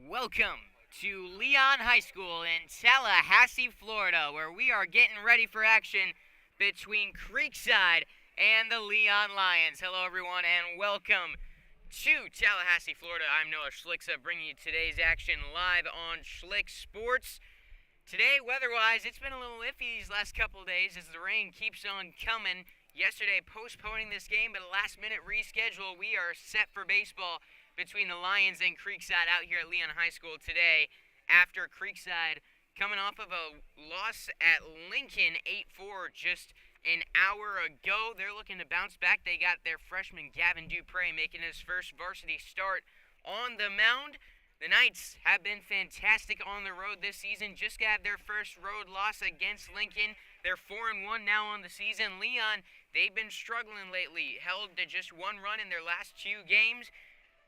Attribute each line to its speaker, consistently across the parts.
Speaker 1: Welcome to Leon High School in Tallahassee, Florida, where we are getting ready for action between Creekside and the Leon Lions. Hello, everyone, and welcome to Tallahassee, Florida. I'm Noah Schlick, bringing you today's action live on Schlick Sports. Today, weather-wise, it's been a little iffy these last couple of days as the rain keeps on coming. Yesterday, postponing this game, but a last-minute reschedule. We are set for baseball between the Lions and Creekside out here at Leon High School today after Creekside coming off of a loss at Lincoln 8-4 just an hour ago. They're looking to bounce back. They got their freshman Gavin Dupre making his first varsity start on the mound. The Knights have been fantastic on the road this season. Just got their first road loss against Lincoln. They're 4-1 now on the season. Leon, they've been struggling lately, held to just one run in their last two games.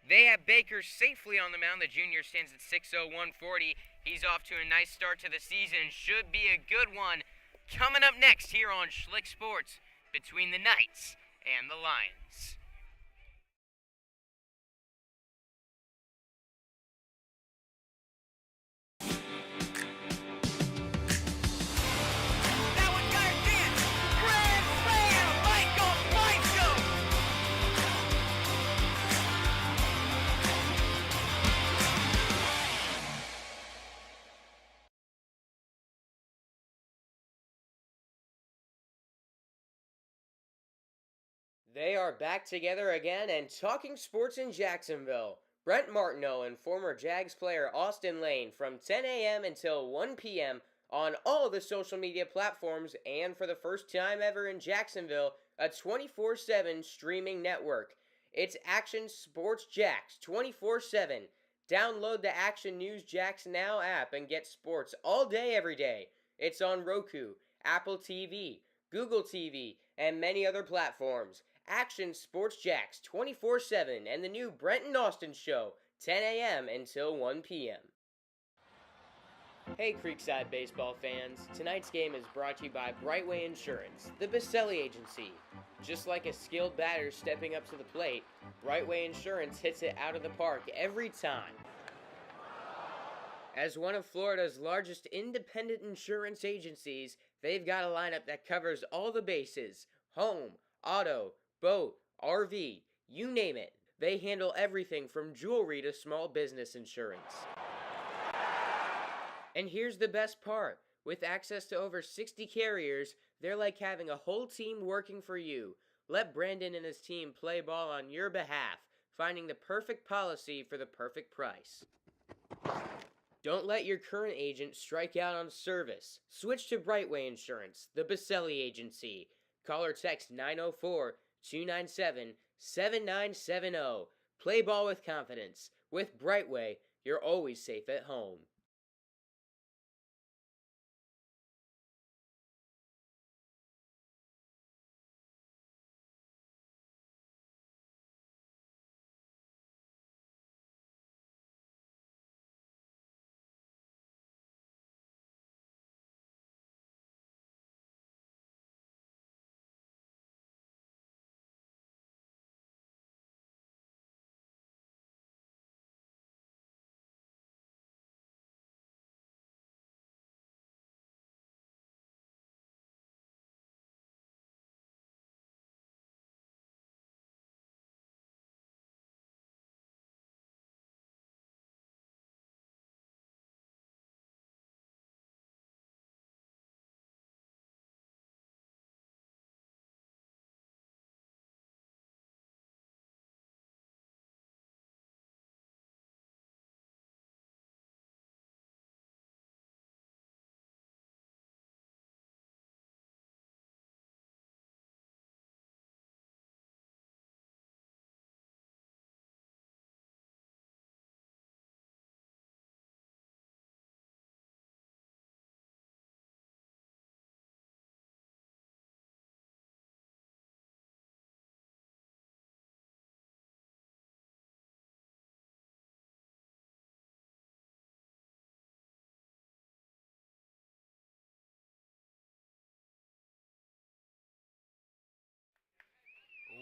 Speaker 1: They have Baker safely on the mound. The junior stands at 6'0", 140. He's off to a nice start to the season. Should be a good one. Coming up next here on Schlick Sports between the Knights and the Lions.
Speaker 2: They are back together again and talking sports in Jacksonville. Brent Martineau and former Jags player Austin Lane from 10 a.m. until 1 p.m. on all the social media platforms and for the first time ever in Jacksonville, a 24/7 streaming network. It's Action Sports Jacks 24/7. Download the Action News Jacks Now app and get sports all day every day. It's on Roku, Apple TV, Google TV, and many other platforms. Action Sports Jacks 24/7 and the new Brent and Austin Show, 10 a.m. until 1 p.m. Hey Creekside baseball fans, tonight's game is brought to you by Brightway Insurance, the Baselli Agency. Just like a skilled batter stepping up to the plate, Brightway Insurance hits it out of the park every time. As one of Florida's largest independent insurance agencies, they've got a lineup that covers all the bases: home, auto, boat, RV, you name it. They handle everything from jewelry to small business insurance. And here's the best part. With access to over 60 carriers, they're like having a whole team working for you. Let Brandon and his team play ball on your behalf, finding the perfect policy for the perfect price. Don't let your current agent strike out on service. Switch to Brightway Insurance, the Baselli Agency. Call or text 904-297-7970. Play ball with confidence. With Brightway, you're always safe at home.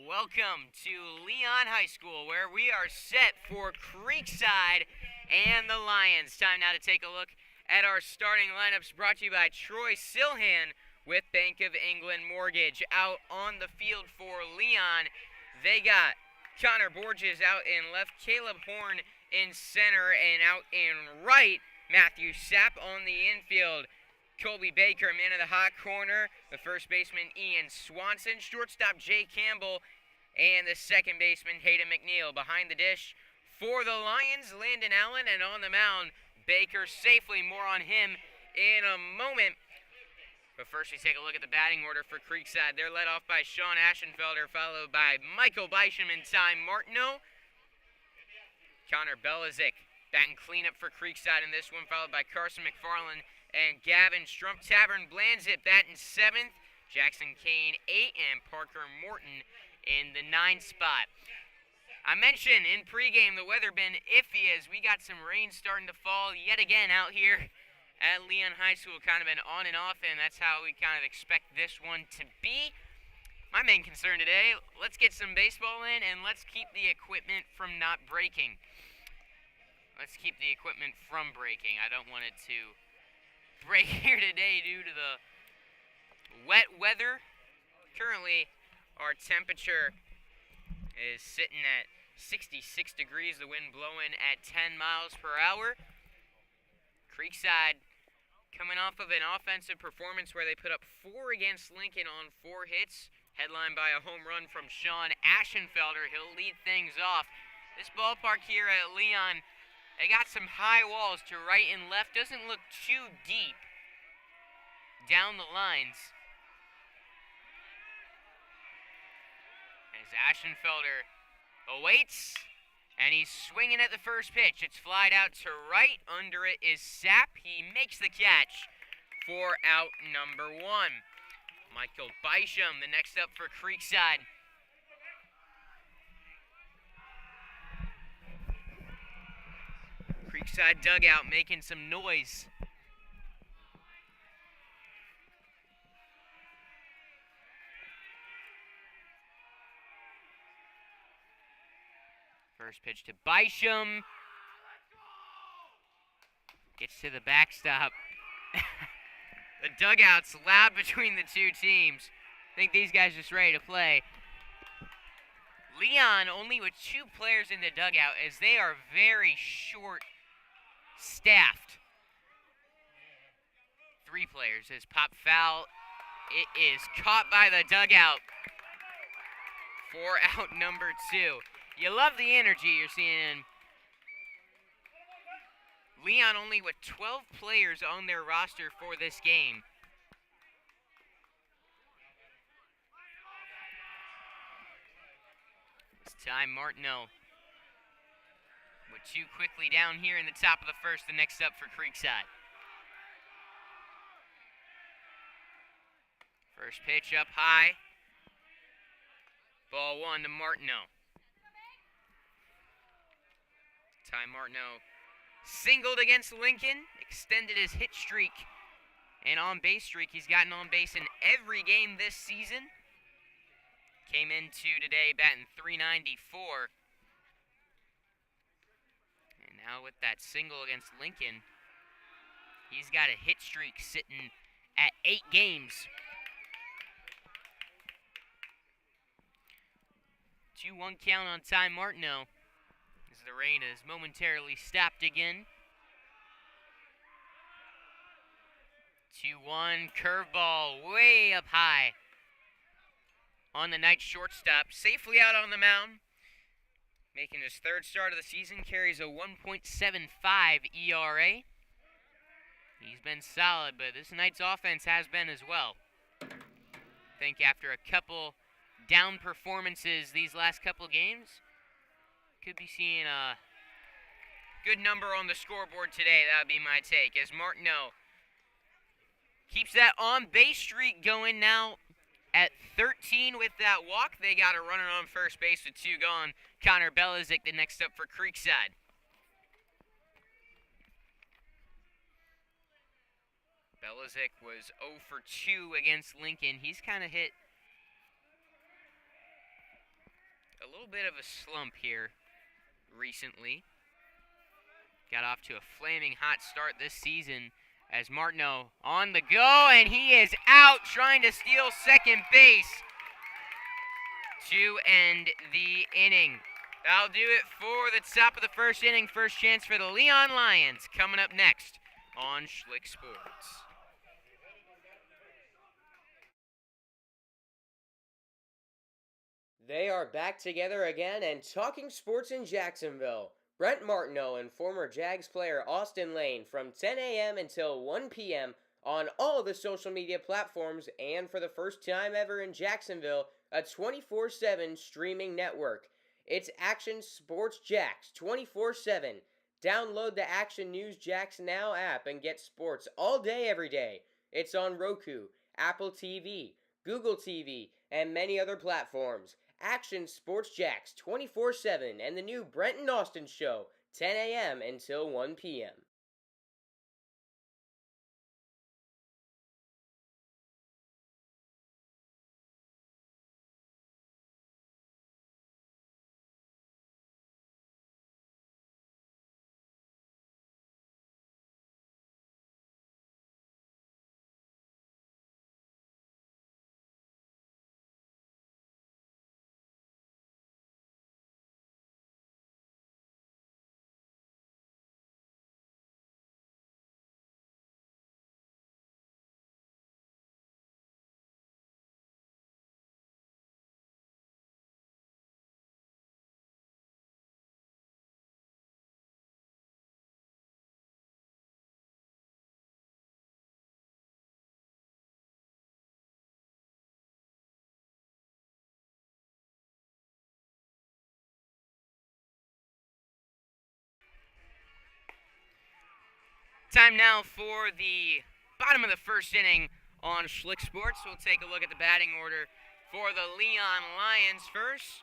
Speaker 1: Welcome to Leon High School, where we are set for Creekside and the Lions. Time now to take a look at our starting lineups, brought to you by Troy Silhan with Bank of England Mortgage. Out on the field for Leon, they got Connor Borges out in left, Caleb Horn in center, and out in right, Matthew Sapp on the infield. Colby Baker, man of the hot corner. The first baseman, Ian Swanson. Shortstop, Jay Campbell. And the second baseman, Hayden McNeil. Behind the dish for the Lions, Landon Allen. And on the mound, Baker safely. More on him in a moment. But first, we take a look at the batting order for Creekside. They're led off by Sean Aschenfelder, followed by Michael Bisham and Ty Martineau. Connor Belizik batting cleanup for Creekside in this one, followed by Carson McFarland and Gavin Strump. Tavern Blanzit batting 7th, Jackson Kane 8, and Parker Morton in the 9 spot. I mentioned in pregame the weather been iffy as we got some rain starting to fall yet again out here at Leon High School. Kind of been on and off, and that's how we kind of expect this one to be. My main concern today, let's get some baseball in and let's keep the equipment from not breaking. Let's keep the equipment from breaking. I don't want it to break here today due to the wet weather. Currently, our temperature is sitting at 66 degrees, the wind blowing at 10 miles per hour. Creekside coming off of an offensive performance where they put up 4 against Lincoln on 4 hits, headlined by a home run from Sean Aschenfelder. He'll lead things off. This ballpark here at Leon, they got some high walls to right and left. Doesn't look too deep down the lines. As Aschenfelder awaits, and he's swinging at the first pitch. It's flied out to right. Under it is Sapp. He makes the catch for out number 1. Michael Bisham, the next up for Creekside. Creekside dugout making some noise. First pitch to Bisham. Gets to the backstop. The dugout's loud between the two teams. I think these guys are just ready to play. Leon only with 2 players in the dugout as they are very short staffed. 3 players as pop foul. It is caught by the dugout for out number 2. You love the energy you're seeing in Leon only with 12 players on their roster for this game. It's Ty Martineau with 2 quickly down here in the top of the first. The next up for Creekside. First pitch up high. Ball 1 to Martineau. Ty Martineau singled against Lincoln, extended his hit streak and on-base streak. He's gotten on base in every game this season. Came into today batting .394. And now with that single against Lincoln, he's got a hit streak sitting at 8 games. 2-1 count on Ty Martineau as the rain is momentarily stopped again. 2-1 curveball way up high on the night shortstop, safely out on the mound. Making his 3rd start of the season, carries a 1.75 ERA. He's been solid, but this night's offense has been as well. I think after a couple down performances these last couple games, could be seeing a good number on the scoreboard today. That would be my take, as Martineau keeps that on-base streak going now at 13 with that walk. They got a runner on first base with 2 gone. Connor Belizik, the next up for Creekside. Belizik was 0 for 2 against Lincoln. He's kind of hit a little bit of a slump here recently. got off to a flaming hot start this season as Martineau on the go, and he is out trying to steal second base to end the inning. That'll do it for the top of the first inning. First chance for the Leon Lions coming up next on Schlick Sports.
Speaker 2: They are back together again and talking sports in Jacksonville. Brent Martineau and former Jags player Austin Lane from 10 a.m. until 1 p.m. on all the social media platforms, and for the first time ever in Jacksonville, a 24/7 streaming network. It's Action Sports Jax 24/7. Download the Action News Jax Now app and get sports all day every day. It's on Roku, Apple TV, Google TV, and many other platforms. Action Sports Jax 24/7 and the new Brent and Austin Show, 10 a.m. until 1 p.m.
Speaker 1: Time now for the bottom of the first inning on Schlick Sports. We'll take a look at the batting order for the Leon Lions first.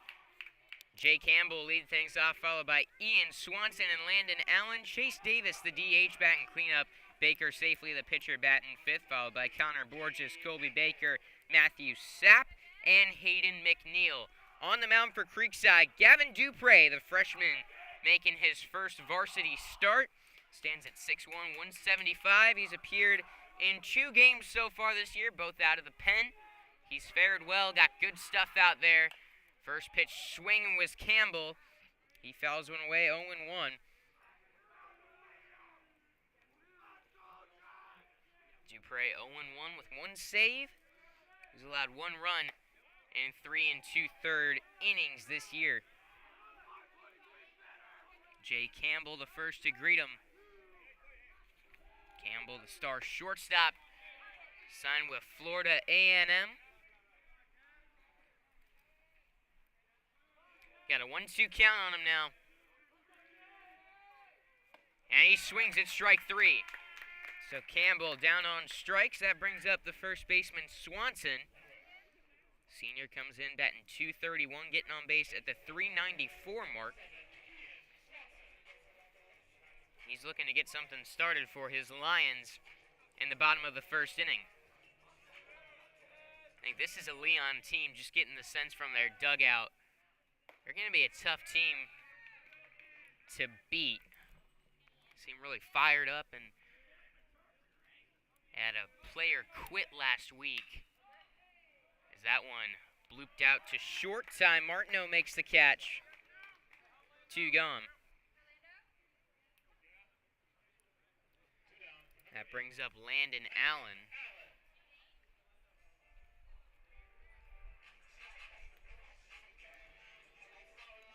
Speaker 1: Jay Campbell lead things off, followed by Ian Swanson and Landon Allen. Chase Davis, the DH, batting cleanup. Baker Safely, the pitcher, batting fifth, followed by Connor Borges, Colby Baker, Matthew Sapp, and Hayden McNeil. On the mound for Creekside, Gavin Dupre, the freshman, making his first varsity start. Stands at 6'1", 175. He's appeared in 2 games so far this year, both out of the pen. He's fared well, got good stuff out there. First pitch swing was Campbell. He fouls one away, 0-1. Dupre 0-1 with 1 save. He's allowed 1 run in 3 2/3 innings this year. Jay Campbell, the first to greet him. Campbell, the star shortstop, signed with Florida A&M. Got a 1-2 count on him now. And he swings at strike 3. So Campbell down on strikes. That brings up the first baseman, Swanson. Senior comes in batting .231, getting on base at the .394 mark. He's looking to get something started for his Lions in the bottom of the first inning. I think this is a Leon team, just getting the sense from their dugout. They're going to be a tough team to beat. Seem really fired up, and had a player quit last week as that one blooped out to short. Time Martineau makes the catch. 2 gone. That brings up Landon Allen.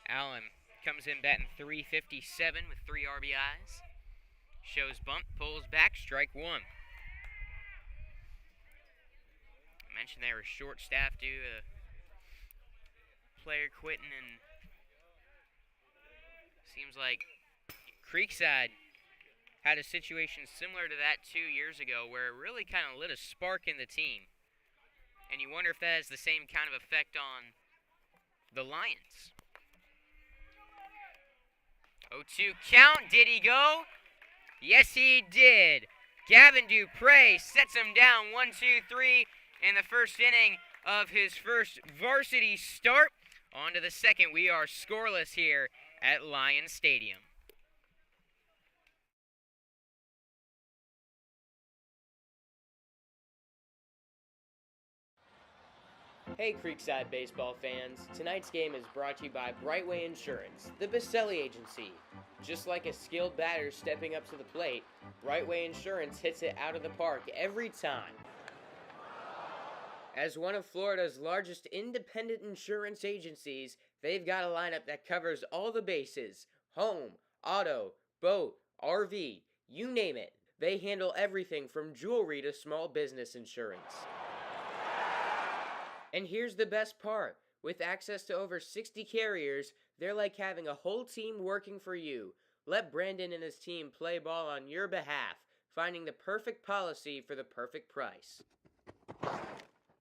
Speaker 1: Allen comes in batting .357 with 3 RBIs. Shows bunt, pulls back, strike 1. I mentioned they were short-staffed due to player quitting, and seems like Creekside had a situation similar to that 2 years ago where it really kind of lit a spark in the team. And you wonder if that has the same kind of effect on the Lions. 0-2 count. Did he go? Yes, he did. Gavin Dupre sets him down 1-2-3 in the first inning of his first varsity start. On to the second. We are scoreless here at Lions Stadium.
Speaker 2: Hey Creekside baseball fans, tonight's game is brought to you by Brightway Insurance, the Baselli Agency. Just like a skilled batter stepping up to the plate, Brightway Insurance hits it out of the park every time. As one of Florida's largest independent insurance agencies, they've got a lineup that covers all the bases: home, auto, boat, RV, you name it. They handle everything from jewelry to small business insurance. And here's the best part. With access to over 60 carriers, they're like having a whole team working for you. Let Brandon and his team play ball on your behalf, finding the perfect policy for the perfect price.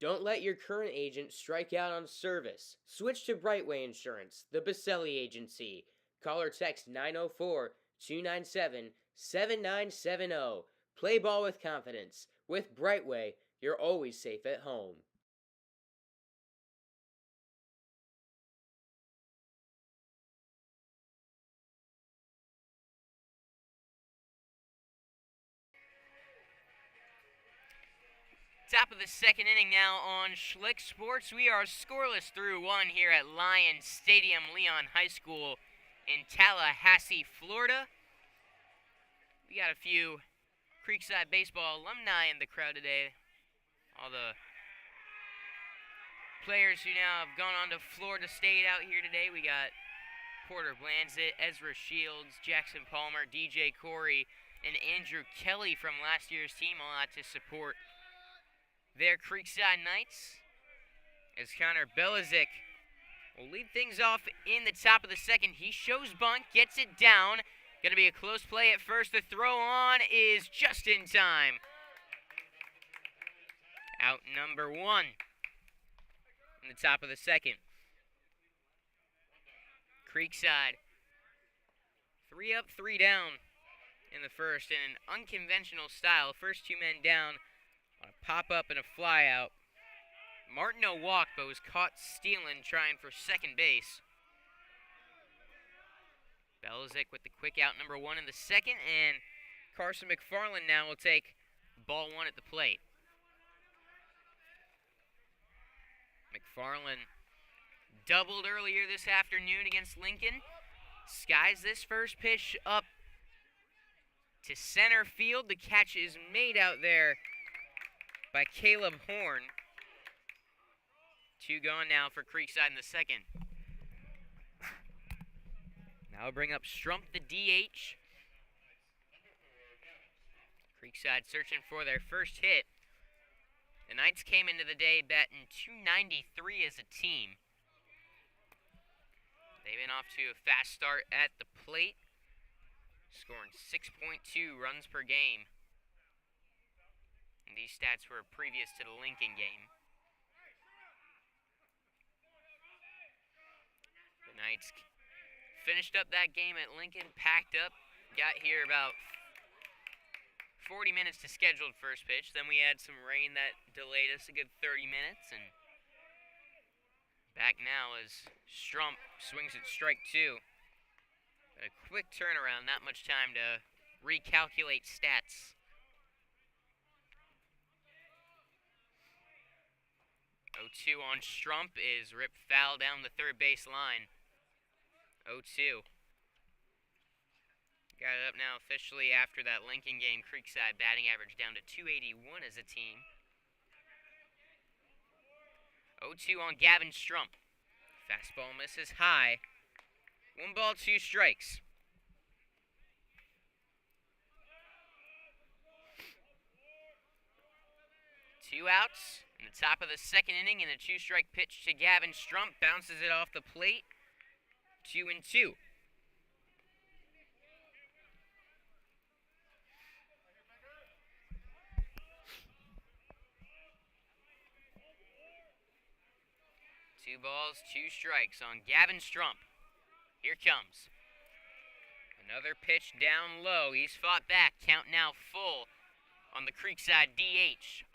Speaker 2: Don't let your current agent strike out on service. Switch to Brightway Insurance, the Baselli Agency. Call or text 904-297-7970. Play ball with confidence. With Brightway, you're always safe at home.
Speaker 1: Top of the second inning now on Schlick Sports. We are scoreless through one here at Lions Stadium, Leon High School in Tallahassee, Florida. We got a few Creekside baseball alumni in the crowd today. All the players who now have gone on to Florida State out here today. We got Porter Blanzett, Ezra Shields, Jackson Palmer, DJ Corey, and Andrew Kelly from last year's team all out to support their Creekside Knights, as Connor Belizik will lead things off in the top of the second. He shows bunt, gets it down. Going to be a close play at first. The throw on is just in time. Out number one in the top of the second. Creekside 3 up, 3 down in the first in an unconventional style. First two men down on a pop-up and a fly-out. Martineau walked, but was caught stealing, trying for second base. Belizik with the quick out number one in the second, and Carson McFarland now will take ball one at the plate. McFarland doubled earlier this afternoon against Lincoln. Skies this first pitch up to center field. The catch is made out there by Caleb Horn. Two gone now for Creekside in the second. Now we'll bring up Strump, the DH. Creekside searching for their first hit. The Knights came into the day batting .293 as a team. They've been off to a fast start at the plate, scoring 6.2 runs per game. And these stats were previous to the Lincoln game. The Knights finished up that game at Lincoln, packed up, got here about 40 minutes to scheduled first pitch. Then we had some rain that delayed us a good 30 minutes. And back now as Strump swings at strike two. A quick turnaround, not much time to recalculate stats. 0-2 on Strump is ripped foul down the third base line. 0-2. Got it up now officially after that Lincoln game. Creekside batting average down to .281 as a team. 0-2 on Gavin Strump. Fastball misses high. 1 ball, 2 strikes. Two outs in the top of the second inning, and a 2-strike pitch to Gavin Strump. Bounces it off the plate. 2-2. Two balls, 2 strikes on Gavin Strump. Here comes another pitch down low. He's fought back. Count now full on the Creekside DH.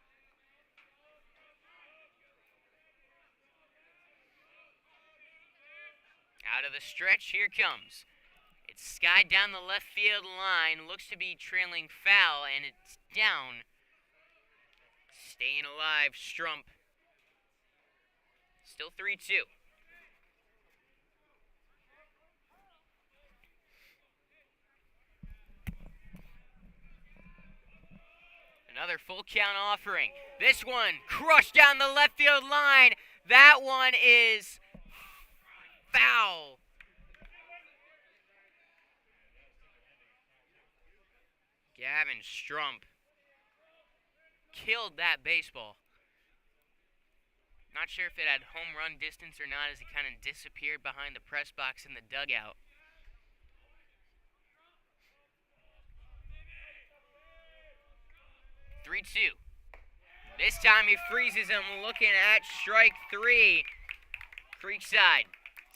Speaker 1: Out of the stretch, here comes. It's skied down the left field line. Looks to be trailing foul, and it's down. Staying alive, Strump Still 3-2. Another full count offering. This one crushed down the left field line. That one is foul. Gavin Strump killed that baseball. Not sure if it had home run distance or not as he kind of disappeared behind the press box in the dugout. Three-two. This time he freezes him looking at strike three. Creekside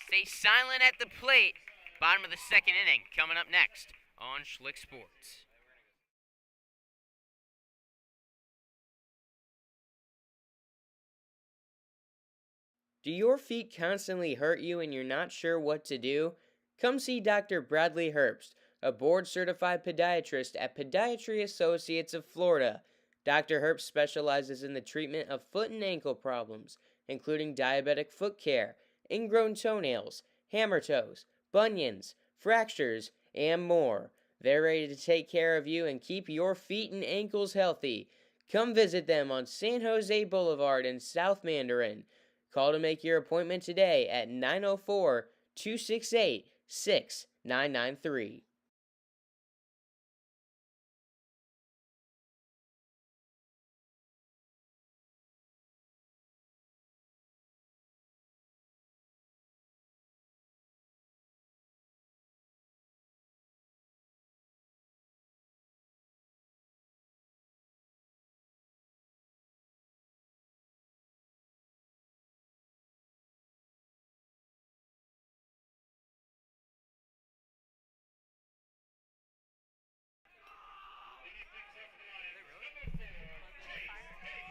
Speaker 1: stays silent at the plate. Bottom of the second inning coming up next on Schlick Sports.
Speaker 2: Do your feet constantly hurt you and you're not sure what to do? Come see Dr. Bradley Herbst, a board-certified podiatrist at Podiatry Associates of Florida. Dr. Herbst specializes in the treatment of foot and ankle problems, including diabetic foot care, ingrown toenails, hammer toes, bunions, fractures, and more. They're ready to take care of you and keep your feet and ankles healthy. Come visit them on San Jose Boulevard in South Mandarin. Call to make your appointment today at 904-268-6993.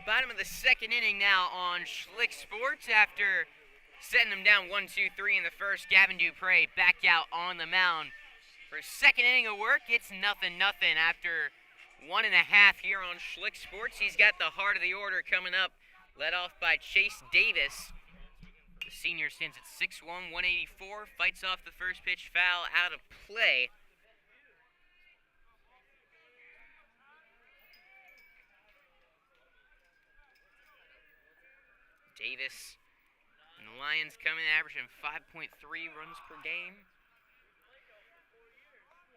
Speaker 1: Bottom of the second inning now on Schlick Sports after setting them down 1-2-3 in the first. Gavin Dupre back out on the mound for second inning of work. It's 0-0 after 1.5 here on Schlick Sports. He's got the heart of the order coming up, led off by Chase Davis. The senior stands at 6'1", 184, fights off the first pitch foul out of play. Davis and the Lions coming averaging 5.3 runs per game.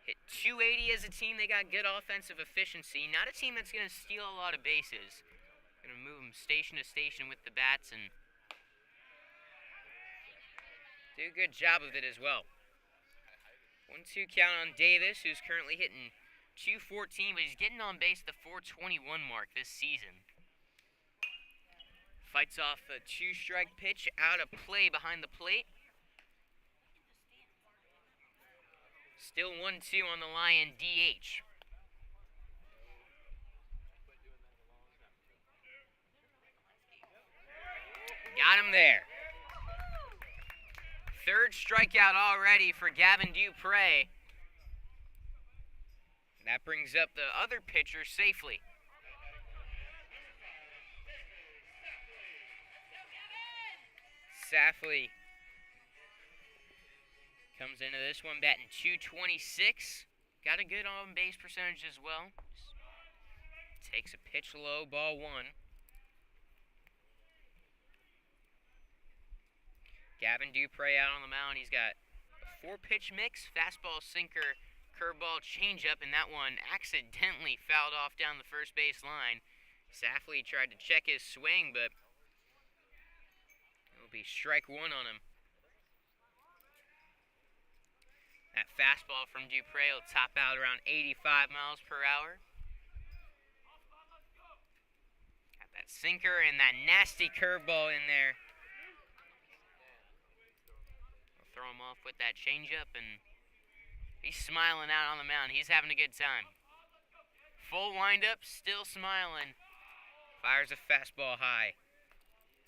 Speaker 1: Hit 280 as a team. They got good offensive efficiency. Not a team that's going to steal a lot of bases. Going to move them station to station with the bats and do a good job of it as well. 1-2 count on Davis, who's currently hitting .214, but he's getting on base the .421 mark this season. Fights off a two-strike pitch out of play behind the plate. Still 1-2 on the Lion DH. Got him there. Third strikeout already for Gavin Dupre. That brings up the other pitcher safely. Safley comes into this one batting .226. Got a good on-base percentage as well. Takes a pitch low, ball one. Gavin Dupre out on the mound. He's got a 4-pitch mix, fastball, sinker, curveball, changeup, and that one accidentally fouled off down the first base line. Safley tried to check his swing, but it'll be strike one on him. That fastball from Dupre will top out around 85 miles per hour. Got that sinker and that nasty curveball in there. We'll throw him off with that changeup, and he's smiling out on the mound. He's having a good time. Full windup, still smiling. Fires a fastball high.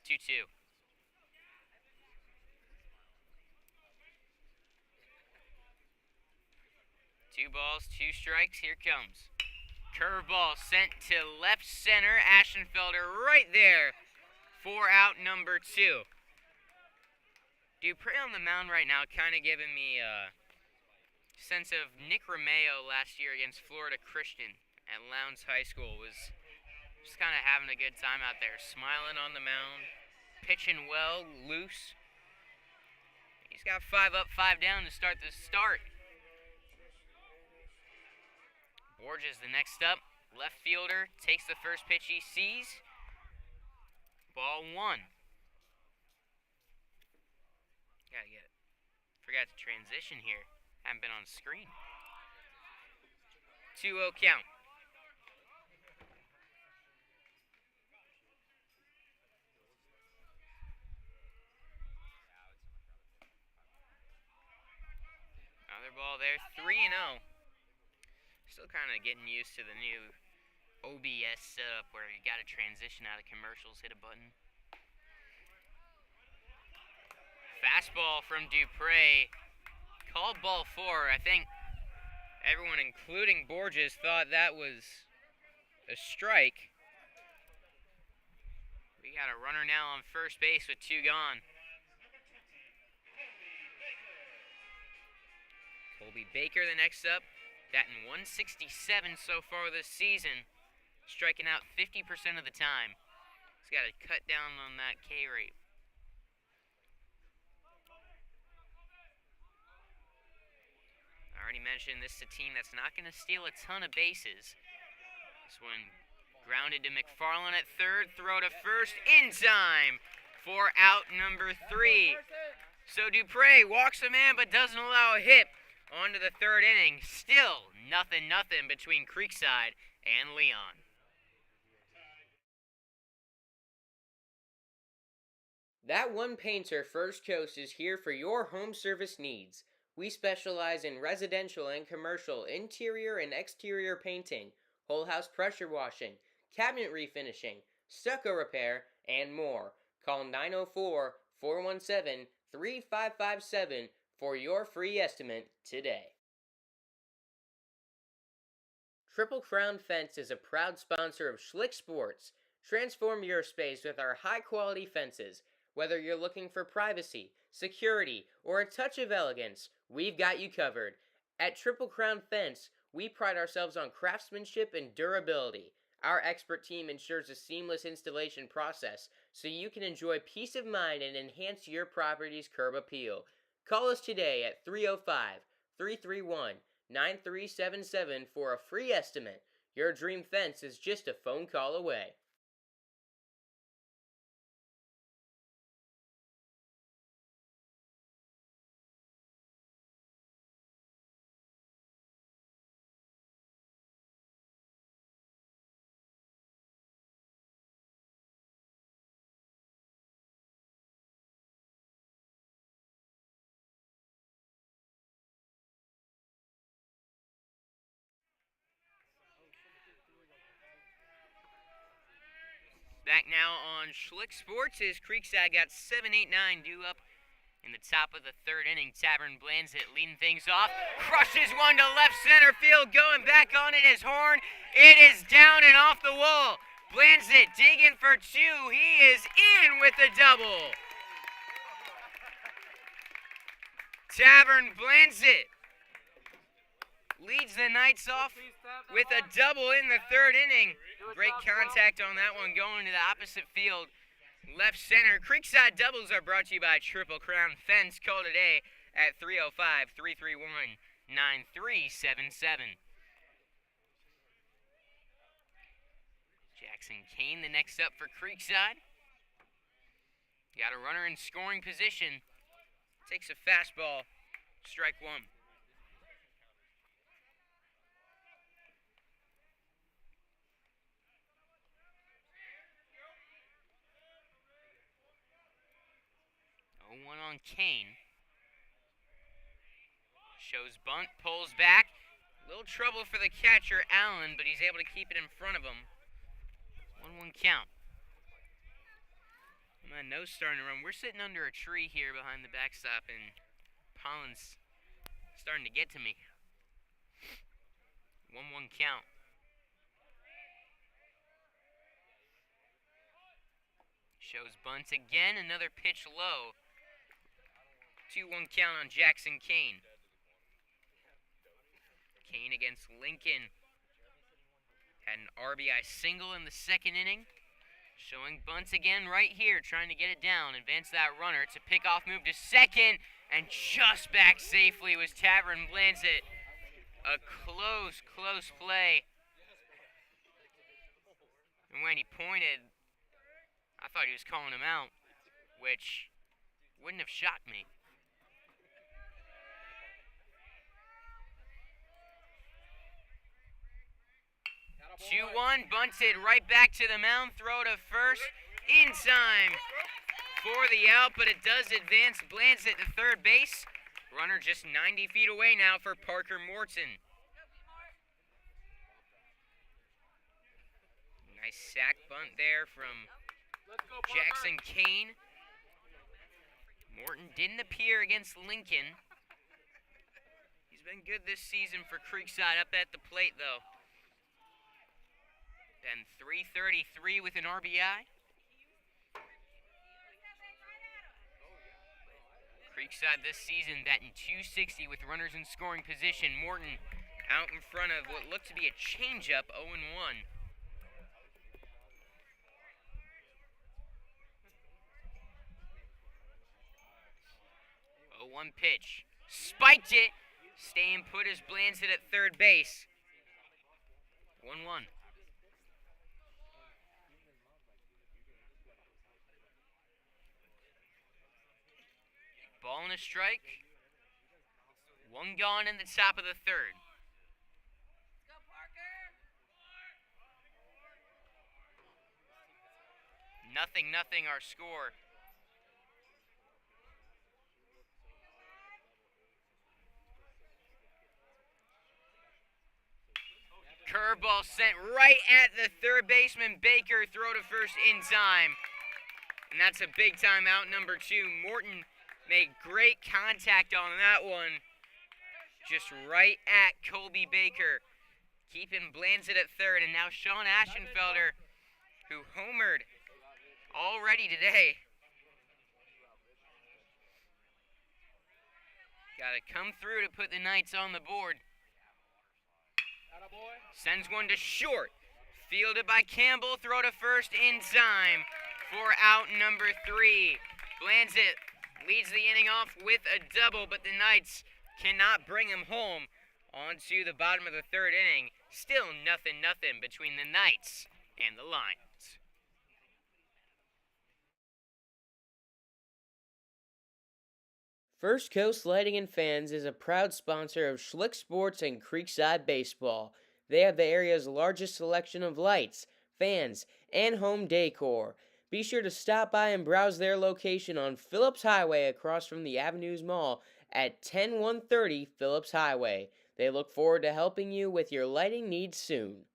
Speaker 1: 2-2. Two balls, two strikes. Here comes. Curveball sent to left center. Ashenfelder right there for out number two. Dupre on the mound right now kind of giving me a sense of Nick Romeo last year against Florida Christian at Lowndes High School. Was just kind of having a good time out there, smiling on the mound, pitching well, loose. He's got 5 up, 5 down to start the start. Borges the next up, left fielder, takes the first pitch he sees. Ball 1. Gotta get it. Forgot to transition here. Haven't been on screen. 2-0 count. Another ball there, 3-0. Still kind of getting used to the new OBS setup where you gotta transition out of commercials, hit a button. Fastball from Dupre. Called ball 4. I think everyone, including Borges, thought that was a strike. We got a runner now on first base with 2 gone. Colby Baker the next up, batting .167 so far this season, striking out 50% of the time. He's got to cut down on that K rate. I already mentioned this is a team that's not going to steal a ton of bases. This one grounded to McFarland at third, throw to first in time for out number 3. So Dupre walks the man but doesn't allow a hit. On to the third inning. Still nothing between Creekside and Leon.
Speaker 2: That One Painter First Coast is here for your home service needs. We specialize in residential and commercial interior and exterior painting, whole house pressure washing, cabinet refinishing, stucco repair, and more. Call 904-417-3557 for your free estimate today. Triple Crown Fence is a proud sponsor of Schlick Sports. Transform your space with our high-quality fences. Whether you're looking for privacy, security, or a touch of elegance, we've got you covered. At Triple Crown Fence, we pride ourselves on craftsmanship and durability. Our expert team ensures a seamless installation process so you can enjoy peace of mind and enhance your property's curb appeal. Call us today at 305-331-9377 for a free estimate. Your dream fence is just a phone call away.
Speaker 1: Back now on Schlick Sports as Creekside got 7-8-9 due up in the top of the third inning. Tavern Blanzett leading things off. Crushes one to left center field. Going back on it is Horn. It is down and off the wall. Blanzett digging for 2. He is in with the double. Tavern Blanzett leads the Knights off with a double in the third inning. Great contact on that one going to the opposite field. Left center. Creekside doubles are brought to you by Triple Crown Fence. Call today at 305-331-9377. Jackson Kane the next up for Creekside. Got a runner in scoring position. Takes a fastball. Strike 1. One on Kane. Shows bunt, pulls back. Little trouble for the catcher, Allen, but he's able to keep it in front of him. 1-1 count. My nose starting to run. We're sitting under a tree here behind the backstop, and pollen's starting to get to me. 1-1 count. Shows bunt again. Another pitch low. 2-1 count on Jackson Kane. Kane against Lincoln. Had an RBI single in the second inning. Showing bunts again right here, trying to get it down. Advance that runner. It's a pickoff move to second. And just back safely was Tavern Blanchett. A close play. And when he pointed, I thought he was calling him out, which wouldn't have shocked me. 2-1, bunted right back to the mound, throw to first, in time for the out, but it does advance Blanchett to third base. Runner just 90 feet away now for Parker Morton. Nice sack bunt there from Jackson Kane. Morton didn't appear against Lincoln. He's been good this season for Creekside up at the plate, though. Then 333 with an RBI. Creekside this season batting .260 with runners in scoring position. Morton out in front of what looked to be a changeup, 0-1. 0-1 pitch. Spiked it. Staying put as Blanchett at third base. 1-1. Ball and a strike. One gone in the top of the third. Nothing our score. Curveball sent right at the third baseman. Baker, throw to first in time. And that's a big time out, number 2. Morton made great contact on that one. Just right at Colby Baker. Keeping Blanchett at third. And now Sean Aschenfelder, who homered already today. Got to come through to put the Knights on the board. Sends one to short. Fielded by Campbell. Throw to first in time for out number 3. Blanchett leads the inning off with a double, but the Knights cannot bring him home. On to the bottom of the third inning. Still nothing between the Knights and the Lions.
Speaker 2: First Coast Lighting and Fans is a proud sponsor of Schlick Sports and Creekside Baseball. They have the area's largest selection of lights, fans, and home decor. Be sure to stop by and browse their location on Phillips Highway across from the Avenues Mall at 10130 Phillips Highway. They look forward to helping you with your lighting needs soon.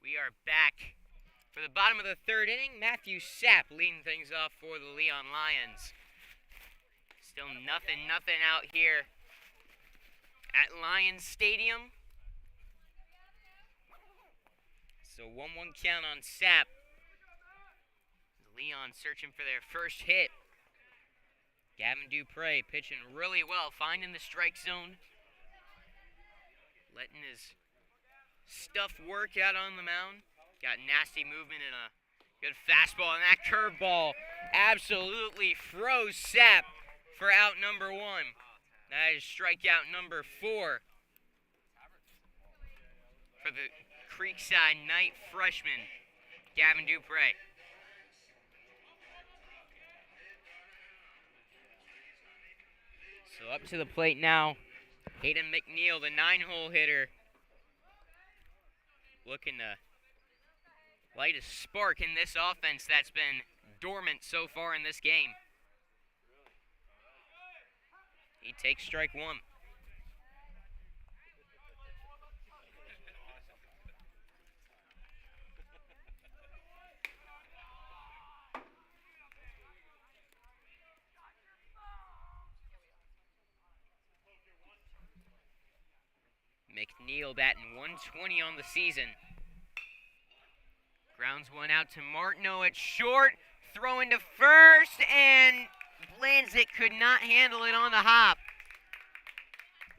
Speaker 1: We are back for the bottom of the third inning. Matthew Sapp leading things off for the Leon Lions. Still nothing out here at Lions Stadium. So 1-1 count on Sapp. Leon searching for their first hit. Gavin Dupre pitching really well, finding the strike zone. Letting his stuff work out on the mound. Got nasty movement and a good fastball, and that curveball absolutely froze Sapp for out number 1. That is strikeout number 4 for the Creekside Knight freshman, Gavin Dupre. So up to the plate now, Hayden McNeil, the 9-hole hitter, looking to light a spark in this offense that's been dormant so far in this game. He takes strike 1. McNeil batting 120 on the season. Grounds one out to Martineau at short. Throwing to first, and Blanzik could not handle it on the hop.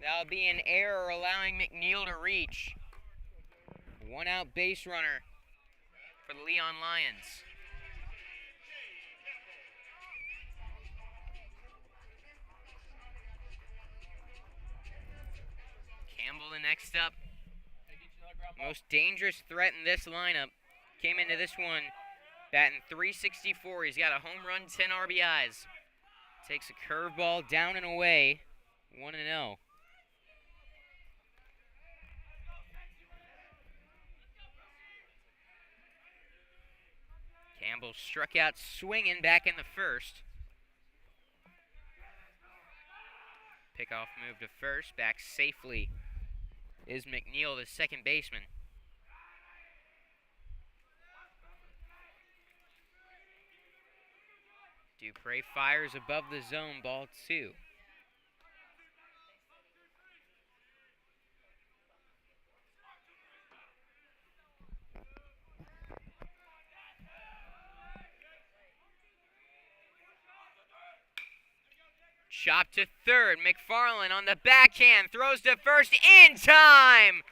Speaker 1: That'll be an error allowing McNeil to reach. 1-out base runner for the Leon Lions. Campbell the next up. Most dangerous threat in this lineup. Came into this one batting .364. He's got a home run, 10 RBIs. Takes a curveball down and away. 1-0. Campbell struck out swinging back in the first. Pickoff move to first. Back safely is McNeil, the second baseman. Dupre fires above the zone, ball 2. Chop to third. McFarland on the backhand. Throws to first in time.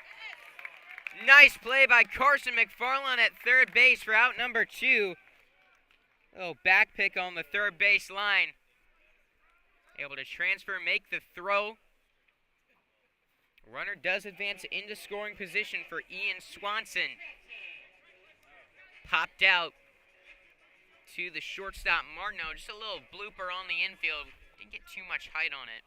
Speaker 1: Nice play by Carson McFarland at third base for out number 2. Little back pick on the third base line. Able to transfer, make the throw. Runner does advance into scoring position for Ian Swanson. Popped out to the shortstop Martineau. Just a little blooper on the infield. Didn't get too much height on it.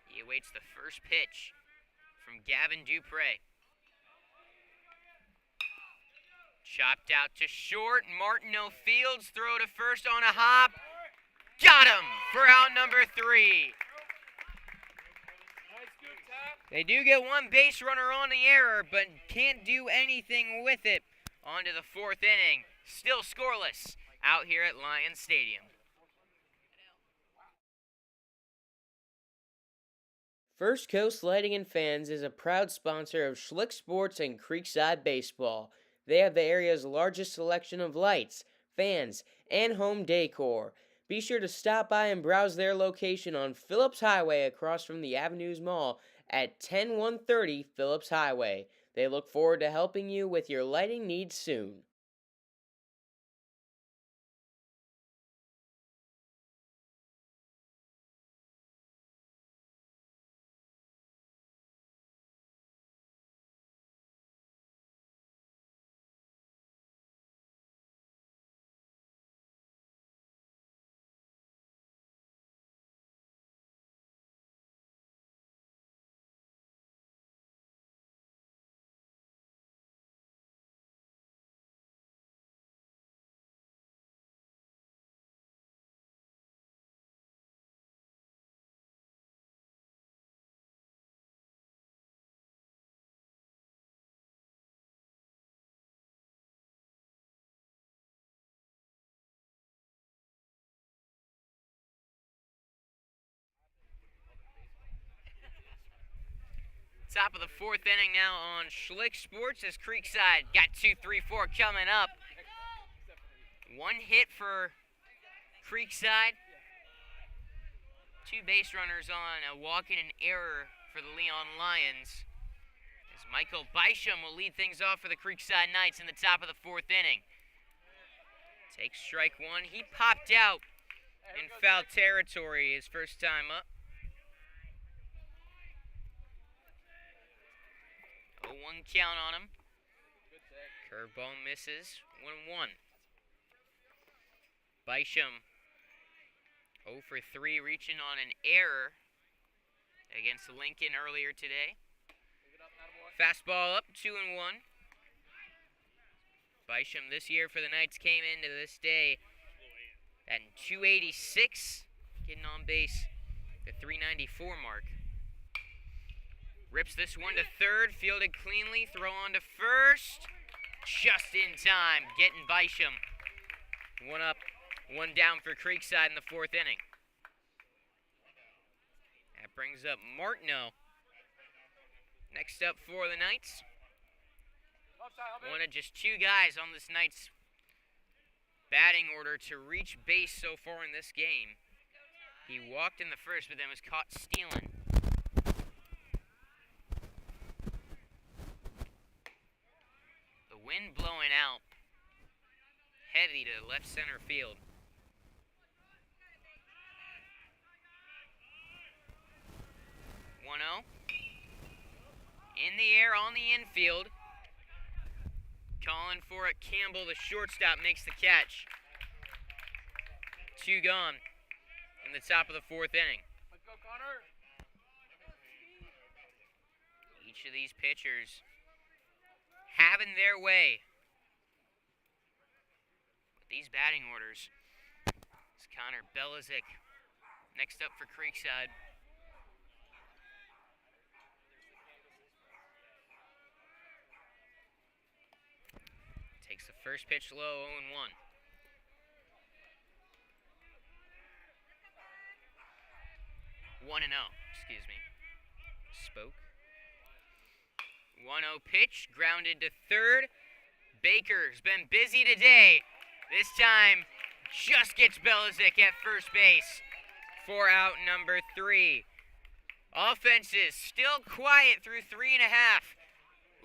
Speaker 1: He awaits the first pitch from Gavin Dupre. Chopped out to short. Martineau fields. Throw to first on a hop. Got him for out number 3. They do get one base runner on the error, but can't do anything with it. On to the 4th inning. Still scoreless out here at Lions Stadium.
Speaker 2: First Coast Lighting and Fans is a proud sponsor of Schlick Sports and Creekside Baseball. They have the area's largest selection of lights, fans, and home decor. Be sure to stop by and browse their location on Phillips Highway across from the Avenues Mall at 10130 Phillips Highway. They look forward to helping you with your lighting needs soon.
Speaker 1: Top of the fourth inning now on Schlick Sports as Creekside got 2, 3, 4 coming up. One hit for Creekside. Two base runners on, a walk and an error for the Leon Lions. As Michael Bysham will lead things off for the Creekside Knights in the top of the fourth inning. Takes strike one. He popped out in foul territory his first time up. 0-1 count on him. Curveball misses. 1-1. Bysham 0 for 3, reaching on an error against Lincoln earlier today. Fastball up, 2-1. Bysham this year for the Knights came into this day at 286, getting on base the 394 mark. Rips this one to third, fielded cleanly, throw on to first. Just in time, getting Bysham. One up, one down for Creekside in the fourth inning. That brings up Martineau. Next up for the Knights. One of just two guys on this Knights batting order to reach base so far in this game. He walked in the first, but then was caught stealing. The wind blowing out. Heavy to left center field. 1-0. In the air on the infield. Calling for it. Campbell, the shortstop, makes the catch. 2 gone in the top of the fourth inning.
Speaker 3: Let's go, Connor.
Speaker 1: Each of these pitchers having their way with these batting orders. It's Connor Belizik next up for Creekside. Takes the first pitch low, 0-1. One and 0, excuse me. Spoke. 1-0 pitch, grounded to third. Baker's been busy today. This time, just gets Belizik at first base for out number 3. Offenses still quiet through 3.5.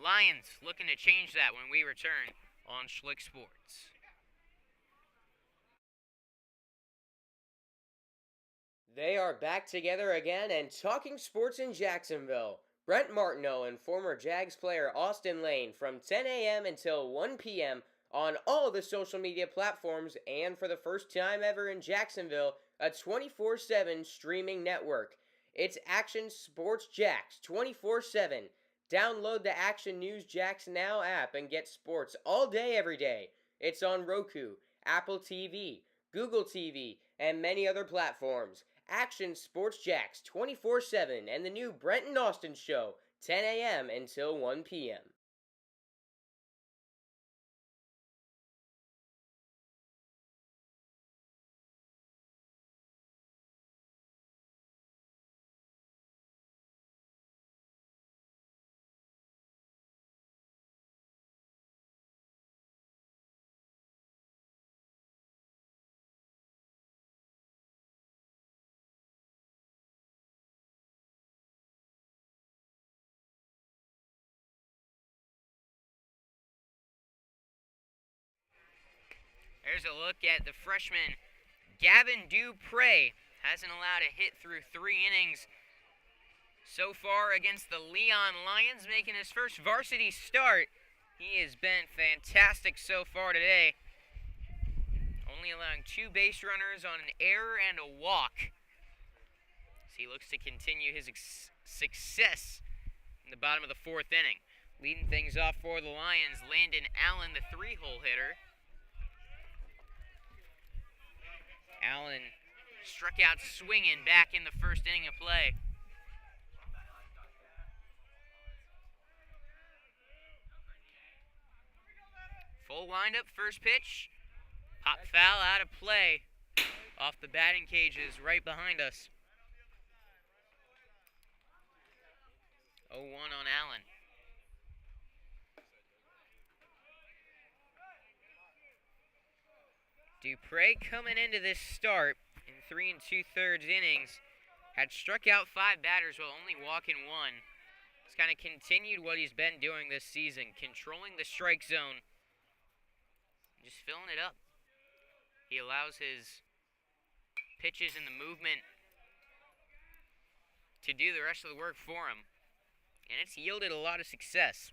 Speaker 1: Lions looking to change that when we return on Schlick Sports.
Speaker 2: They are back together again and talking sports in Jacksonville. Brent Martineau and former Jags player Austin Lane from 10 a.m. until 1 p.m. on all the social media platforms and for the first time ever in Jacksonville, a 24/7 streaming network. It's Action Sports Jax 24/7. Download the Action News Jax Now app and get sports all day, every day. It's on Roku, Apple TV, Google TV, and many other platforms. Action Sports Jax 24/7 and the new Brent and Austin Show, 10 a.m. until 1 p.m.
Speaker 1: There's a look at the freshman Gavin Dupre. Hasn't allowed a hit through 3 innings so far against the Leon Lions, making his first varsity start. He has been fantastic so far today. Only allowing 2 base runners on an error and a walk. As he looks to continue his success in the bottom of the fourth inning. Leading things off for the Lions, Landon Allen, the 3-hole hitter. Allen struck out swinging back in the first inning of play. Full windup, first pitch. Pop foul out of play off the batting cages right behind us. 0-1 on Allen. Dupre coming into this start in 3 2/3 innings had struck out 5 batters while only walking 1. He's kind of continued what he's been doing this season, controlling the strike zone, just filling it up. He allows his pitches and the movement to do the rest of the work for him, and it's yielded a lot of success.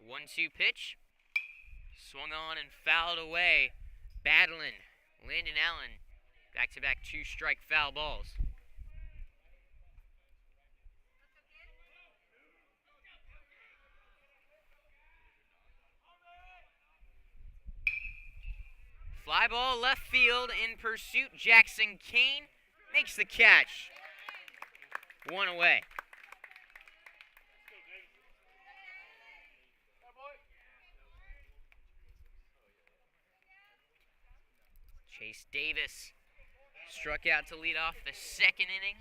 Speaker 1: 1-2 pitch, swung on and fouled away. Battling Landon Allen, back-to-back 2-strike foul balls. Fly ball left field in pursuit. Jackson Kane makes the catch. 1 away. Chase Davis struck out to lead off the second inning.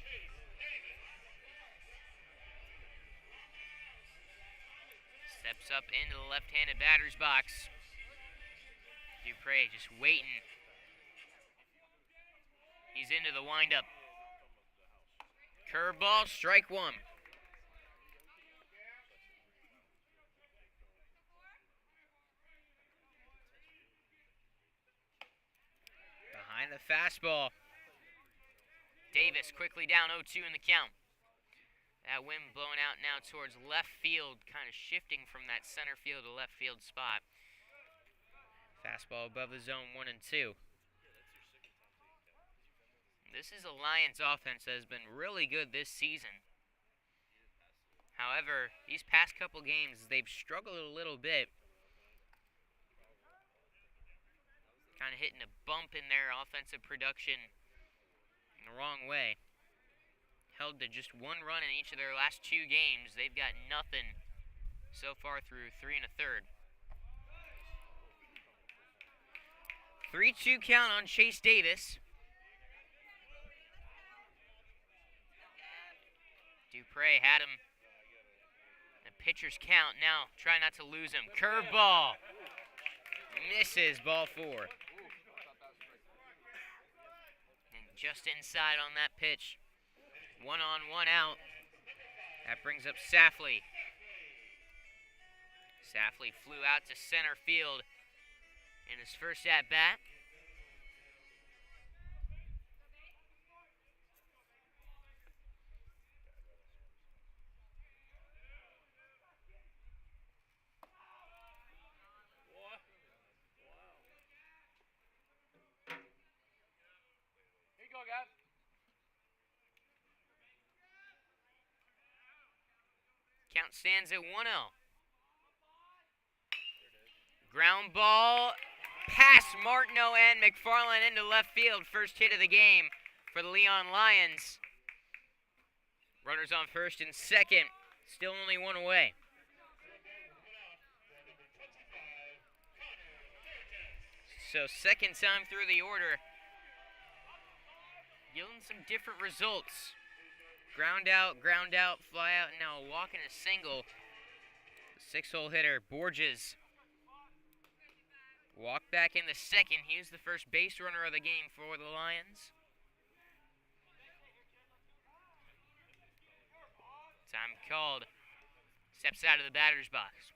Speaker 1: Steps up into the left-handed batter's box. Dupre just waiting. He's into the windup. Curveball, strike 1. Behind the fastball. Davis quickly down 0-2 in the count. That wind blowing out now towards left field, kind of shifting from that center field to left field spot. Fastball above the zone 1 and 2. This is a Lions offense that has been really good this season. However, these past couple games, they've struggled a little bit. Kind of hitting a bump in their offensive production in the wrong way. Held to just 1 run in each of their last 2 games. They've got nothing so far through 3 1/3. 3-2 count on Chase Davis. Dupre had him. The pitcher's count now. Try not to lose him. Curveball. Misses, ball 4. And just inside on that pitch. 1 on, 1 out. That brings up Safley. Safley flew out to center field in his first at-bat. Here you go, guys. Count stands at 1-0. Ground ball past Martineau and McFarland into left field. First hit of the game for the Leon Lions. Runners on first and second. Still only 1 away. So second time through the order. Yielding some different results. Ground out, fly out, and now a walk and a single. The 6-hole hitter, Borges. Walked back in the second. He was the first base runner of the game for the Lions. Time called. Steps out of the batter's box.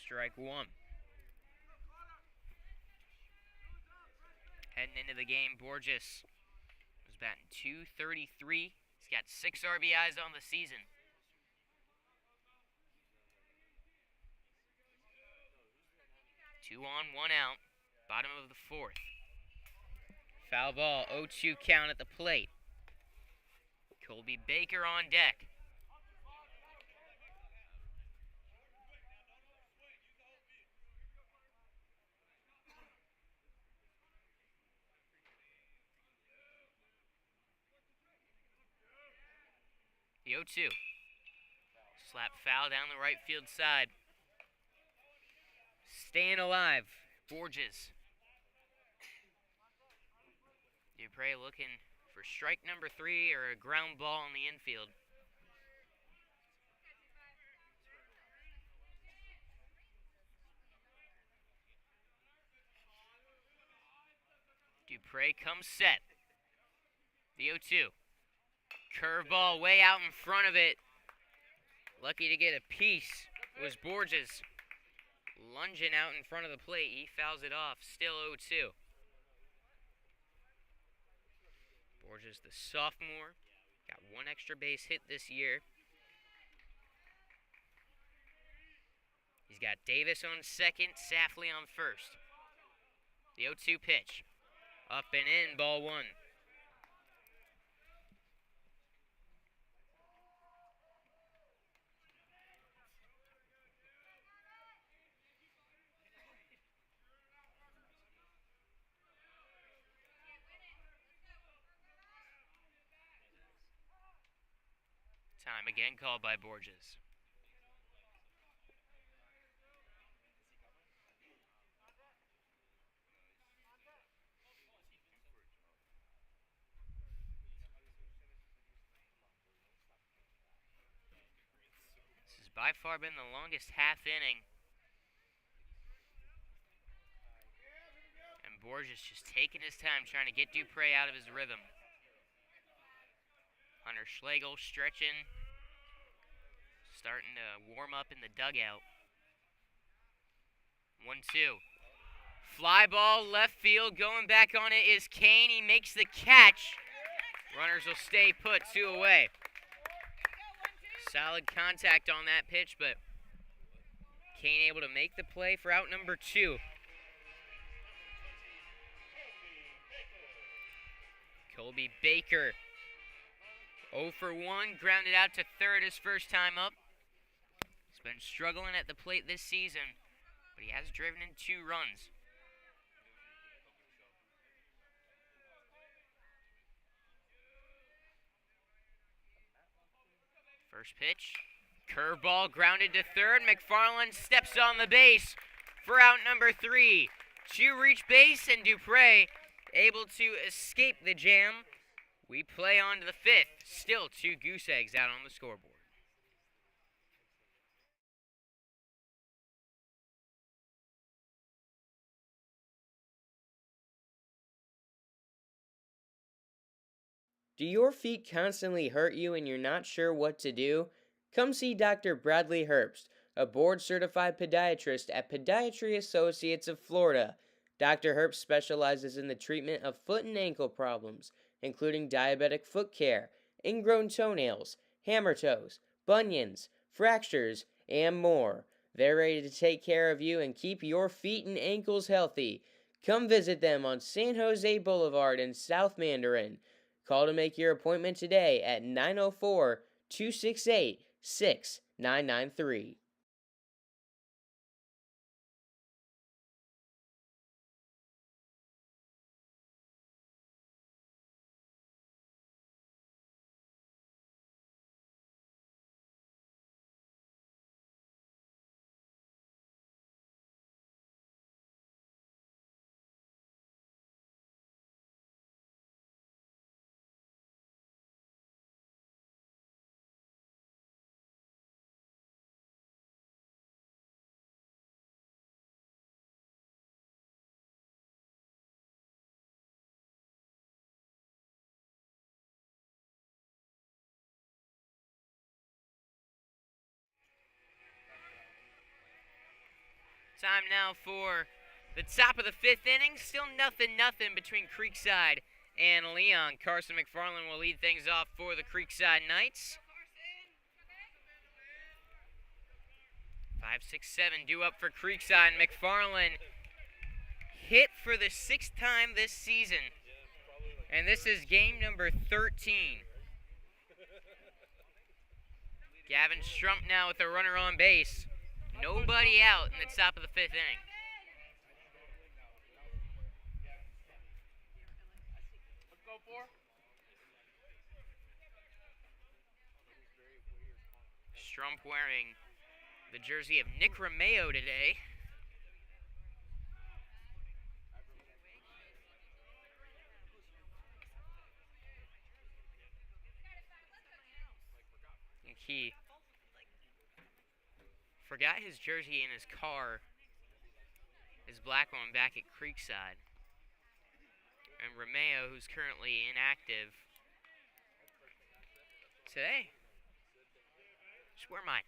Speaker 1: Strike 1. Heading into the game, Borges was batting .233. He's got 6 RBIs on the season. 2 on, 1 out. Bottom of the 4th. Foul ball, 0-2 count at the plate. Colby Baker on deck. The 0-2. Slap foul down the right field side. Staying alive, Borges. Dupre looking for strike number 3 or a ground ball in the infield. Dupre comes set. The 0-2. Curveball way out in front of it. Lucky to get a piece was Borges. Lunging out in front of the plate. He fouls it off. Still 0-2. Borges, the sophomore, got one extra base hit this year. He's got Davis on second, Safley on first. The 0-2 pitch. Up and in, ball 1. Time again called by Borges. This has by far been the longest half inning. And Borges just taking his time trying to get Dupre out of his rhythm. Hunter Schlegel stretching. Starting to warm up in the dugout. 1-2. Fly ball left field. Going back on it is Kane. He makes the catch. Runners will stay put, 2 away. Solid contact on that pitch, but Kane able to make the play for out number 2. Colby Baker, 0 for 1, grounded out to third his first time up. He's been struggling at the plate this season, but he has driven in 2 runs. First pitch, curveball grounded to third. McFarland steps on the base for out number 3. 2 reach base, and Dupre able to escape the jam. We play on to the 5th. Still 2 goose eggs out on the scoreboard.
Speaker 2: Do your feet constantly hurt you and you're not sure what to do? Come see Dr. Bradley Herbst, a board-certified podiatrist at Podiatry Associates of Florida. Dr. Herbst specializes in the treatment of foot and ankle problems, including diabetic foot care, ingrown toenails, hammer toes, bunions, fractures, and more. They're ready to take care of you and keep your feet and ankles healthy. Come visit them on San Jose Boulevard in South Mandarin. Call to make your appointment today at 904-268-6993.
Speaker 1: Time now for the top of the 5th inning. Still nothing between Creekside and Leon. Carson McFarland will lead things off for the Creekside Knights. 5, 6, 7 due up for Creekside. McFarland hit for the 6th time this season. And this is game number 13. Gavin Strump now with a runner on base. Nobody out in the top of the 5th inning. Strump wearing the jersey of Nick Romeo today. He forgot his jersey in his car, his black one, back at Creekside. And Romeo, who's currently inactive today, just wear mine.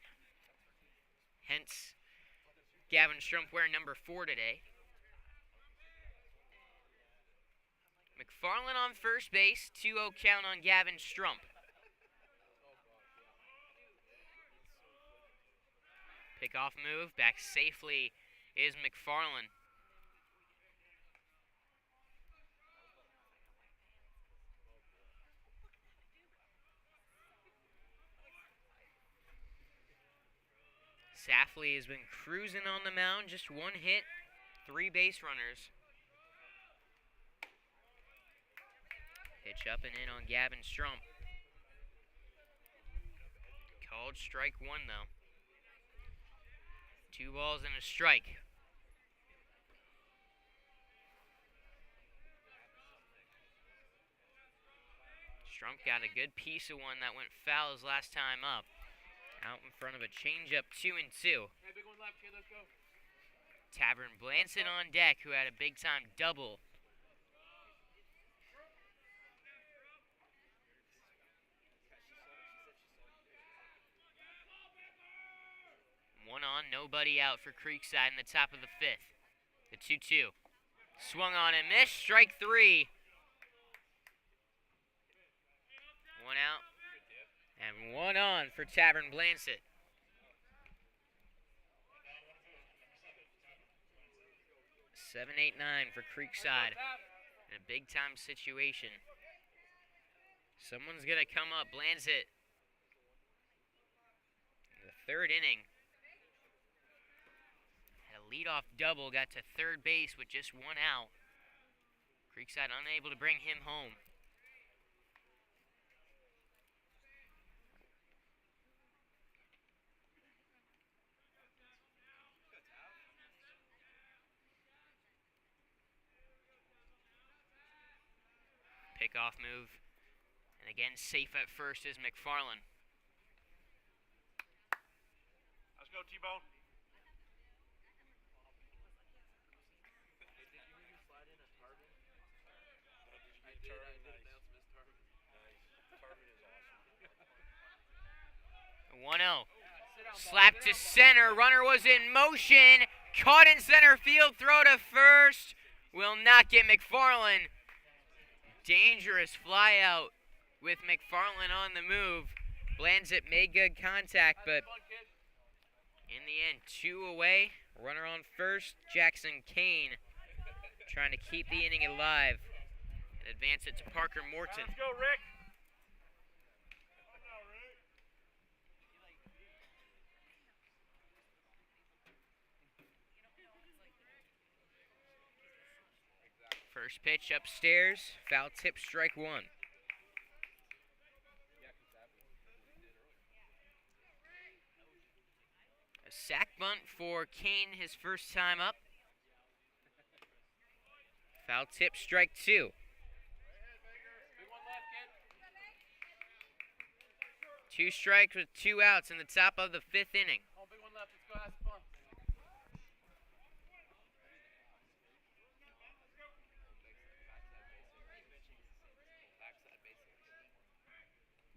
Speaker 1: Hence, Gavin Strump wearing number 4 today. McFarland on first base, 2-0 count on Gavin Strump. Pickoff move, back safely is McFarland. Safley has been cruising on the mound, just 1 hit, 3 base runners. Pitch up and in on Gavin Strump. Called strike 1 though. 2 balls and a strike. Strump got a good piece of one that went foul his last time up. Out in front of a changeup, 2-2.
Speaker 3: Hey, big one left, kid, let's go.
Speaker 1: Tavern Blanson on deck, who had a big time double. One on, nobody out for Creekside in the top of the 5th. The 2-2. Swung on and missed, strike 3. 1 out. And 1 on for Tavern Blanson. 7-8-9 for Creekside. In a big time situation. Someone's going to come up. Blanson. In the 3rd inning. Had a leadoff double. Got to 3rd base with just 1 out. Creekside unable to bring him home. Pickoff move. And again, safe at first is McFarland.
Speaker 3: Let's go, T-Bone.
Speaker 1: Nice. 1-0. Slap to center. Runner was in motion. Caught in center field. Throw to first. Will not get McFarland. Dangerous fly out with McFarland on the move. Blanzett made good contact, but in the end, 2 away. Runner on first. Jackson Kane trying to keep the inning alive and advance it to Parker Morton.
Speaker 3: Let's go, Rick.
Speaker 1: First pitch upstairs, foul tip, strike 1. A sac bunt for Kane, his first time up. Foul tip, strike 2. 2 strikes with 2 outs in the top of the 5th inning.
Speaker 3: Oh, big one left, let's go, have some fun.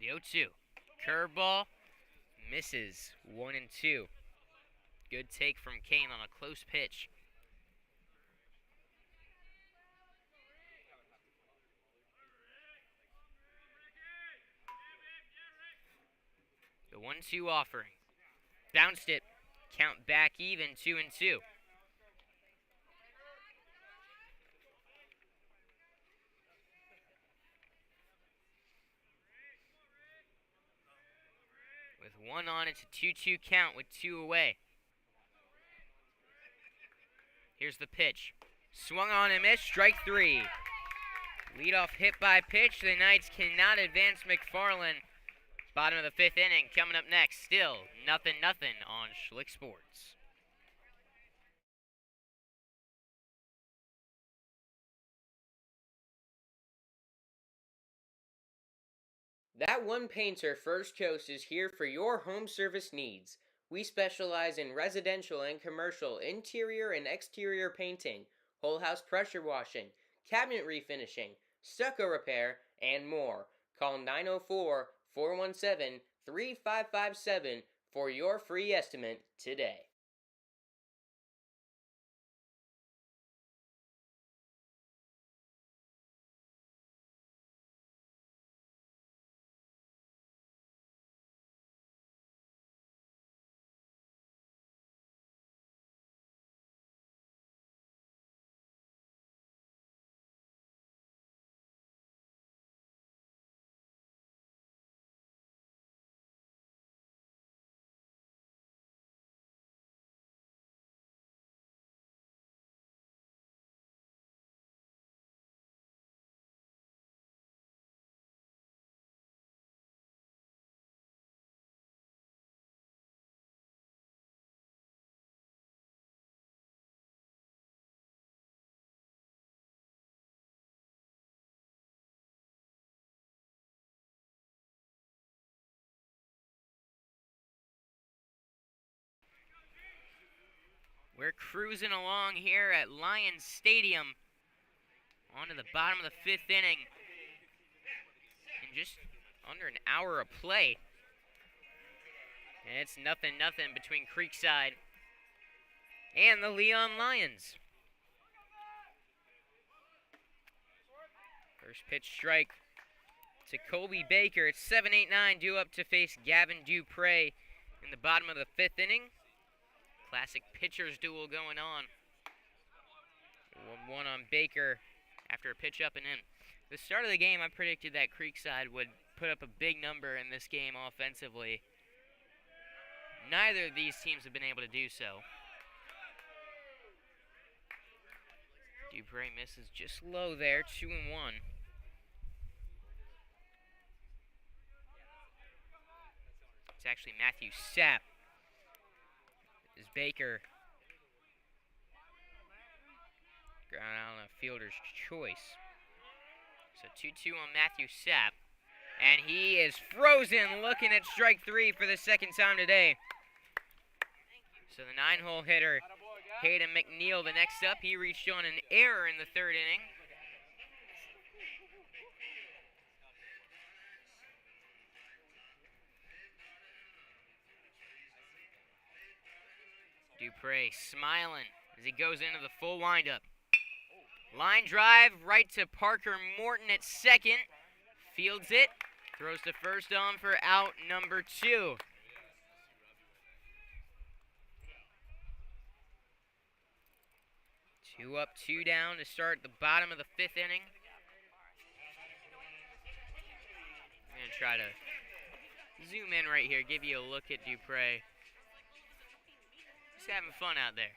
Speaker 1: The 0-2. Curveball. Misses. 1-2. Good take from Kane on a close pitch. The 1-2 offering. Bounced it. Count back even. 2-2. With 1 on, it's a 2-2 count with 2 away. Here's the pitch. Swung on and missed, strike 3. Leadoff hit by pitch. The Knights cannot advance McFarland Bottom of the 5th inning coming up next. Still 0-0 on Schlick Sports.
Speaker 2: That One Painter First Coast is here for your home service needs. We specialize in residential and commercial interior and exterior painting, whole house pressure washing, cabinet refinishing, stucco repair, and more. Call 904-417-3557 for your free estimate today.
Speaker 1: We're cruising along here at Lions Stadium. On to the bottom of the 5th inning. In just under an hour of play. And it's 0-0 between Creekside and the Leon Lions. First pitch strike to Colby Baker. It's 7-8-9 due up to face Gavin Dupre in the bottom of the 5th inning. Classic pitchers duel going on. 1-1 on Baker after a pitch up and in. The start of the game, I predicted that Creekside would put up a big number in this game offensively. Neither of these teams have been able to do so. Dupre misses just low there, 2-1. It's actually Matthew Sapp. Is Baker ground out on a fielder's choice. So 2-2 on Matthew Sapp. And he is frozen looking at strike 3 for the second time today. So the 9-hole hitter, Hayden McNeil, the next up. He reached on an error in the 3rd inning. Dupre smiling as he goes into the full windup. Line drive right to Parker Morton at second. Fields it. Throws to first on for out number 2. Two up, 2 down to start the bottom of the 5th inning. I'm going to try to zoom in right here, give you a look at Dupre. He's having fun out there.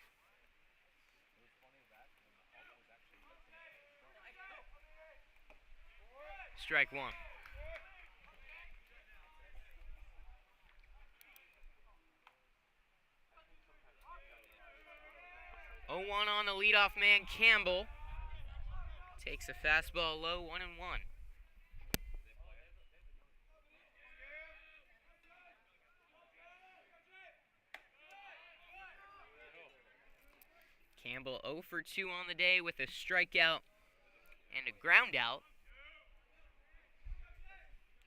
Speaker 1: Strike 1. Oh, 1 on the leadoff man, Campbell. Takes a fastball low, 1-1. Campbell 0 for 2 on the day with a strikeout and a ground out.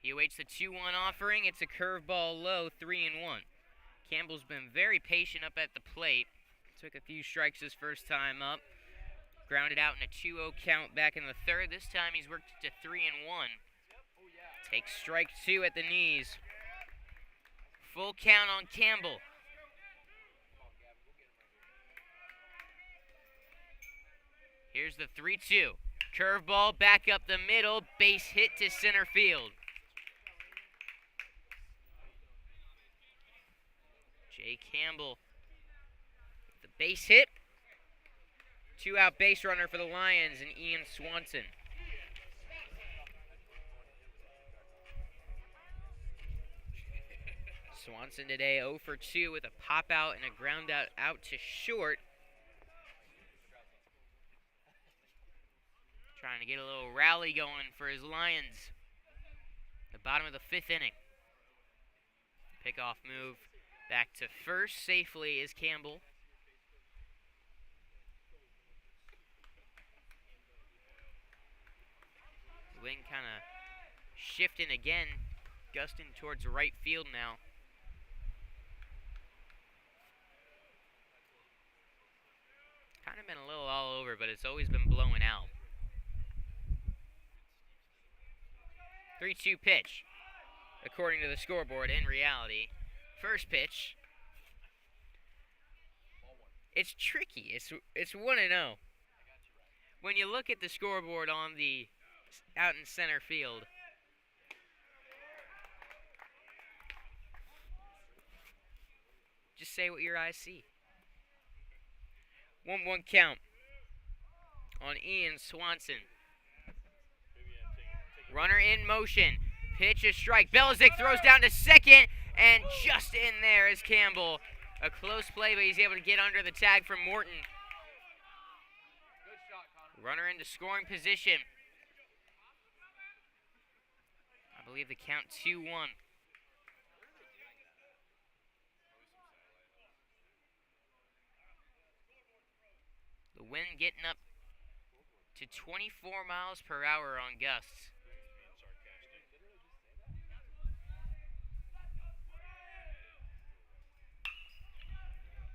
Speaker 1: He awaits the 2-1 offering. It's a curveball low, 3-1. Campbell's been very patient up at the plate. Took a few strikes his first time up. Grounded out in a 2-0 count back in the 3rd. This time he's worked to 3-1. Takes strike 2 at the knees. Full count on Campbell. Here's the 3-2. Curveball back up the middle. Base hit to center field. Jay Campbell with the base hit. 2-out base runner for the Lions and Ian Swanson. Swanson today 0 for 2 with a pop out and a ground out to short. Trying to get a little rally going for his Lions. The bottom of the 5th inning. Pickoff move back to first safely is Campbell. The wind kind of shifting again, gusting towards right field now. Kind of been a little all over, but it's always been blowing out. 3-2 pitch, according to the scoreboard. In reality, first pitch. It's tricky. It's 1-0. When you look at the scoreboard on the out in center field, just say what your eyes see. 1-1 count on Ian Swanson. Runner in motion. Pitch a strike. Belichick throws down to second, and just in there is Campbell. A close play, but he's able to get under the tag from Morton.
Speaker 3: Good shot, Connor.
Speaker 1: Runner into scoring position. I believe the count 2-1. The wind getting up to 24 miles per hour on gusts.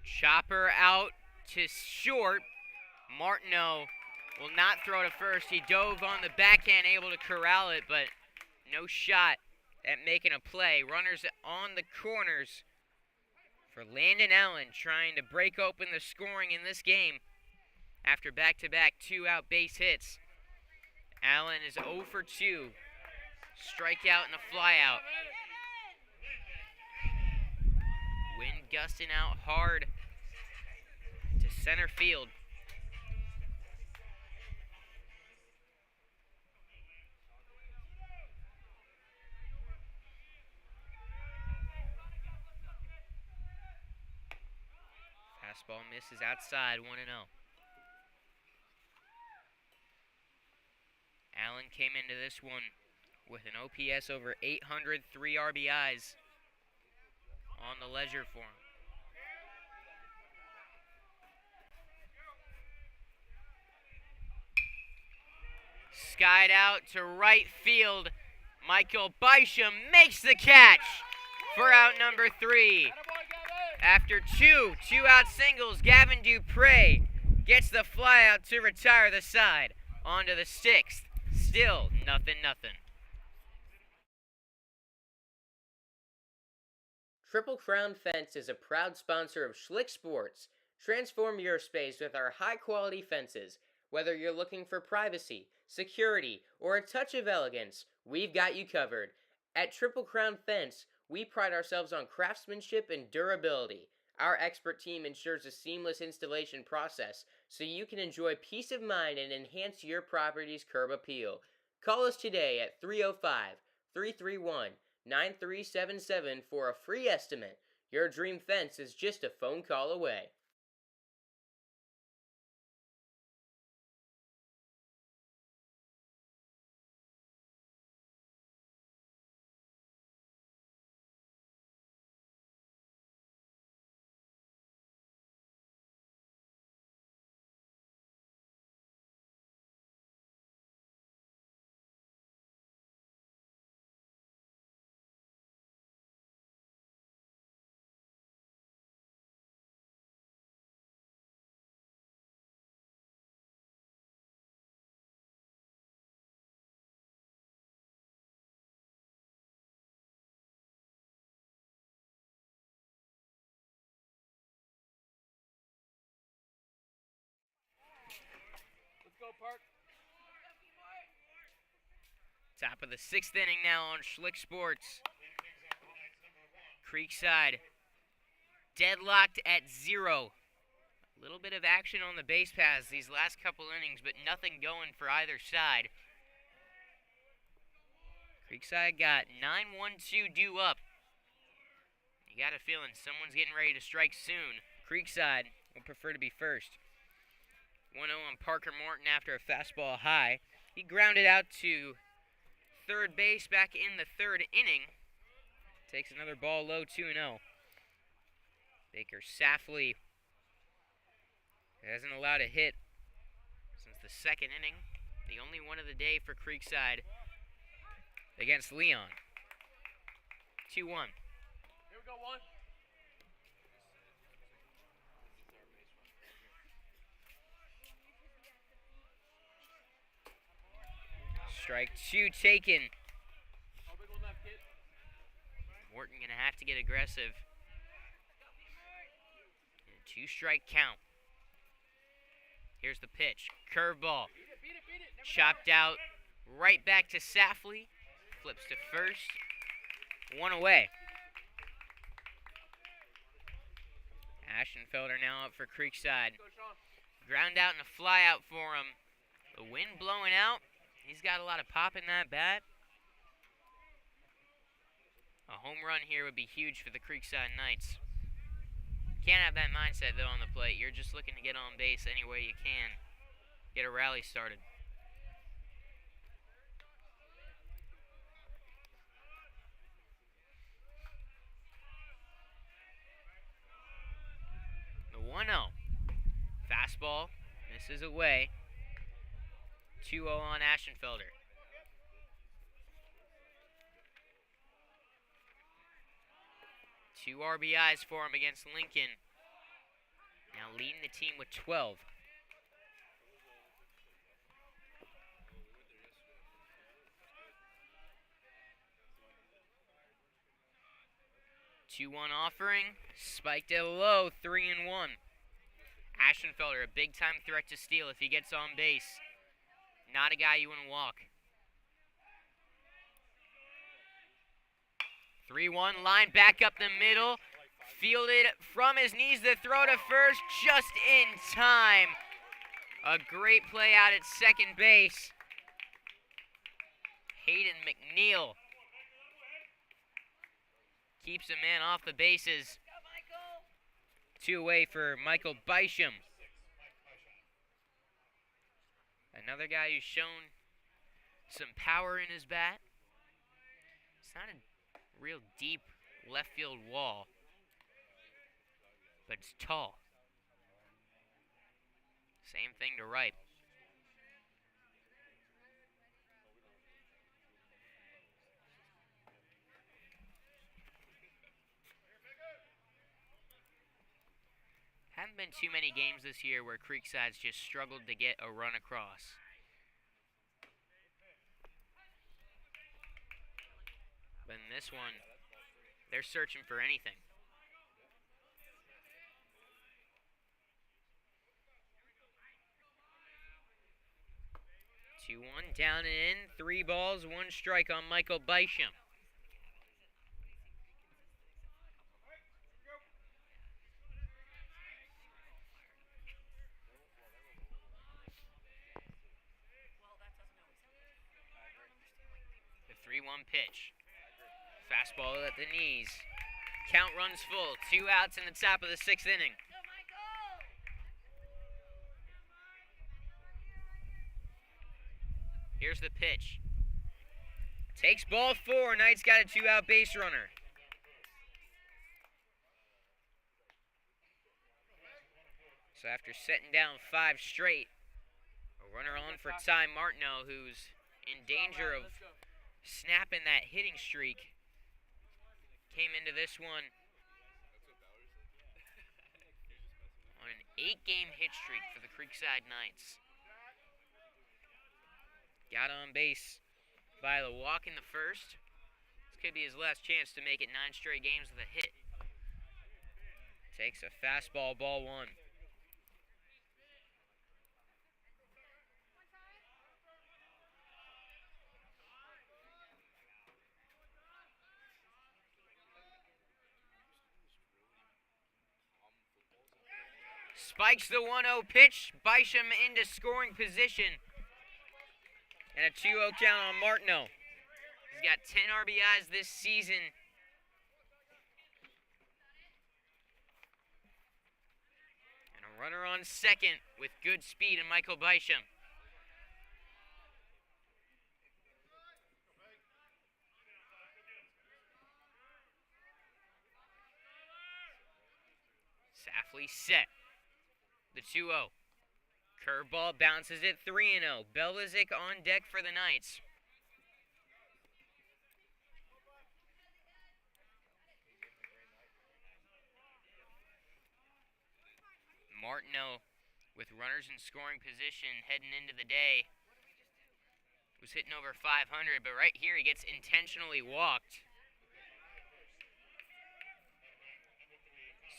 Speaker 1: Chopper out to short. Martineau will not throw to first. He dove on the backhand, able to corral it, but no shot at making a play. Runners on the corners for Landon Allen, trying to break open the scoring in this game after back-to-back 2-out base hits. Allen is 0 for 2. Strikeout and a flyout. Wind gusting out hard to center field. Fastball misses outside, 1-0. Allen came into this one with an OPS over 800, 3 RBIs on the ledger for him. Skied out to right field. Michael Bisham makes the catch for out number 3. After two-out singles, Gavin Dupre gets the flyout to retire the side. On to the 6th. Still 0-0.
Speaker 2: Triple Crown Fence is a proud sponsor of Schlick Sports. Transform your space with our high-quality fences. Whether you're looking for privacy, security, or a touch of elegance, we've got you covered. At Triple Crown Fence, we pride ourselves on craftsmanship and durability. Our expert team ensures a seamless installation process so you can enjoy peace of mind and enhance your property's curb appeal. Call us today at 305-331-9377 for a free estimate. Your dream fence is just a phone call away.
Speaker 3: Let's go, Park.
Speaker 1: Top of the 6th inning now on Schlick Sports. Creekside deadlocked at 0. A little bit of action on the base paths these last couple innings, but nothing going for either side. Creekside got 9-1-2 due up got a feeling someone's getting ready to strike soon. Creekside will prefer to be first. 1-0 on Parker Morton after a fastball high. He grounded out to third base back in the third inning. Takes another ball low, 2-0. Baker Safley hasn't allowed a hit since the second inning. The only one of the day for Creekside against Leon. 2-1.
Speaker 3: Here we go, one.
Speaker 1: Strike two taken.
Speaker 3: Oh, big one left, kid.
Speaker 1: Morton gonna have to get aggressive. And a 2-strike count. Here's the pitch. Curveball.
Speaker 3: Beat it. Never
Speaker 1: Chopped out right back to Safley. Flips to first. 1 away. Ashenfelder now up for Creekside.
Speaker 3: go, Sean.
Speaker 1: Ground out and a fly out for him. The wind blowing out. He's got a lot of pop in that bat. A home run here would be huge for the Creekside Knights. Can't have that mindset, though, on the plate. You're just looking to get on base any way you can. Get a rally started. The 1-0. Fastball. Misses away. 2-0 on Ashenfelder. Two RBIs for him against Lincoln. Now leading the team with 12. Two-one offering, spiked it low, 3-1. Ashenfelder, a big-time threat to steal if he gets on base. Not a guy you want to walk. 3-1, line back up the middle. Fielded from his knees, the throw to first, just in time. A great play out at second base. Hayden McNeil keeps a man off the bases. 2 away for Michael Bysham. Another guy who's shown some power in his bat. It's not a real deep left field wall, but it's tall. Same thing to right. Haven't been too many games this year where Creekside's just struggled to get a run across. But in this one, they're searching for anything. Two-one, down and in. 3 balls, 1 strike on Michael Bysham. The 3-1 pitch. Fastball at the knees. Count runs full. 2 outs in the top of the 6th inning. Here's the pitch. Takes ball 4. Knights got a 2-out base runner. So after setting down 5 straight, a runner on for Ty Martineau, who's in danger of snapping that hitting streak. Came into this one on an 8-game hit streak for the Creekside Knights. Got on base by the walk in the first. This could be his last chance to make it 9 straight games with a hit. Takes a fastball, ball 1. Spikes the 1-0 pitch. Bysham into scoring position. And a 2-0 count on Martineau. He's got 10 RBIs this season. Runner on second with good speed and Michael Bysham. Safley set. The 2-0. Curveball bounces it 3-0. Belizik on deck for the Knights. Martineau with runners in scoring position heading into the day. Was hitting over 500, but right here he gets intentionally walked.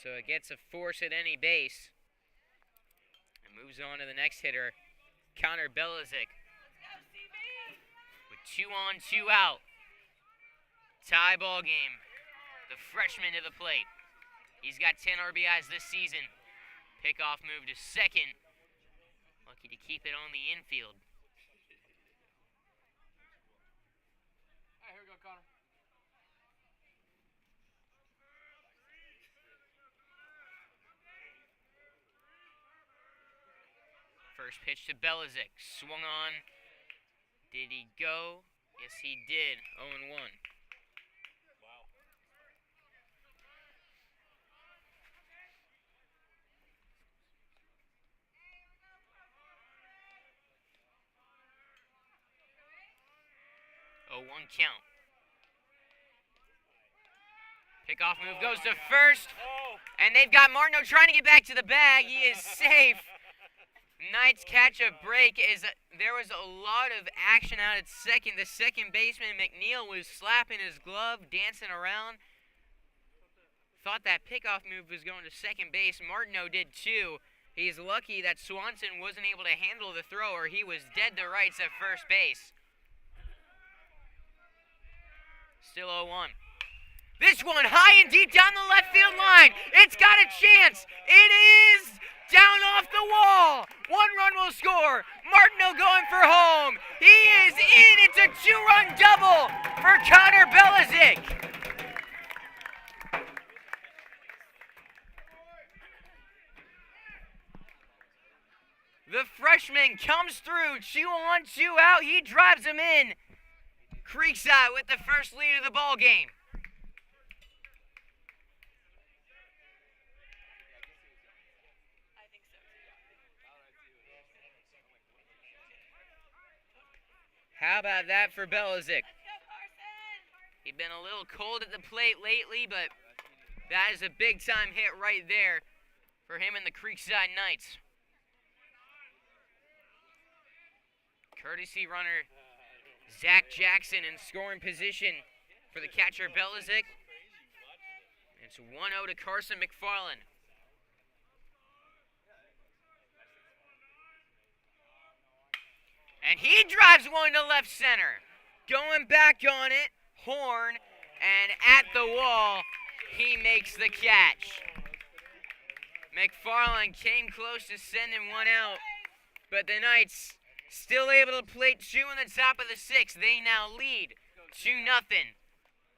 Speaker 1: So it gets a force at any base. And moves on to the next hitter, Connor Belizik. With 2 on, 2 out. Tie ball game. The freshman to the plate. He's got 10 RBIs this season. Pickoff move to second. Lucky to keep it on the infield.
Speaker 3: All right, here we go, Connor.
Speaker 1: First pitch to Belizik. Swung on. Did he go? Yes, he did. 0-1.
Speaker 3: Wow.
Speaker 1: Oh, 1 count. Pickoff move goes to first. And they've got Martineau trying to get back to the bag. He is safe. Knights catch a break. There was a lot of action out at second. The second baseman, McNeil, was slapping his glove, dancing around. Thought that pickoff move was going to second base. Martineau did too. He's lucky that Swanson wasn't able to handle the throw, or he was dead to rights at first base. Still 0-1. This one high and deep down the left field line. It's got a chance. It is down off the wall. 1 run will score. Martineau going for home. He is in. It's a 2-run double for Connor Belizik. The freshman comes through. 2 on, 2 out. He drives him in. Creekside with the first lead of the ball game. How about that for Belizik? He's been a little cold at the plate lately, but that is a big-time hit right there for him and the Creekside Knights. Courtesy runner Zach Jackson in scoring position for the catcher Belizik. It's 1-0 to Carson McFarland. And he drives one to left center. Going back on it, Horn, and at the wall, he makes the catch. McFarland came close to sending one out, but the Knights still able to plate 2 in the top of the 6th. They now lead 2-0.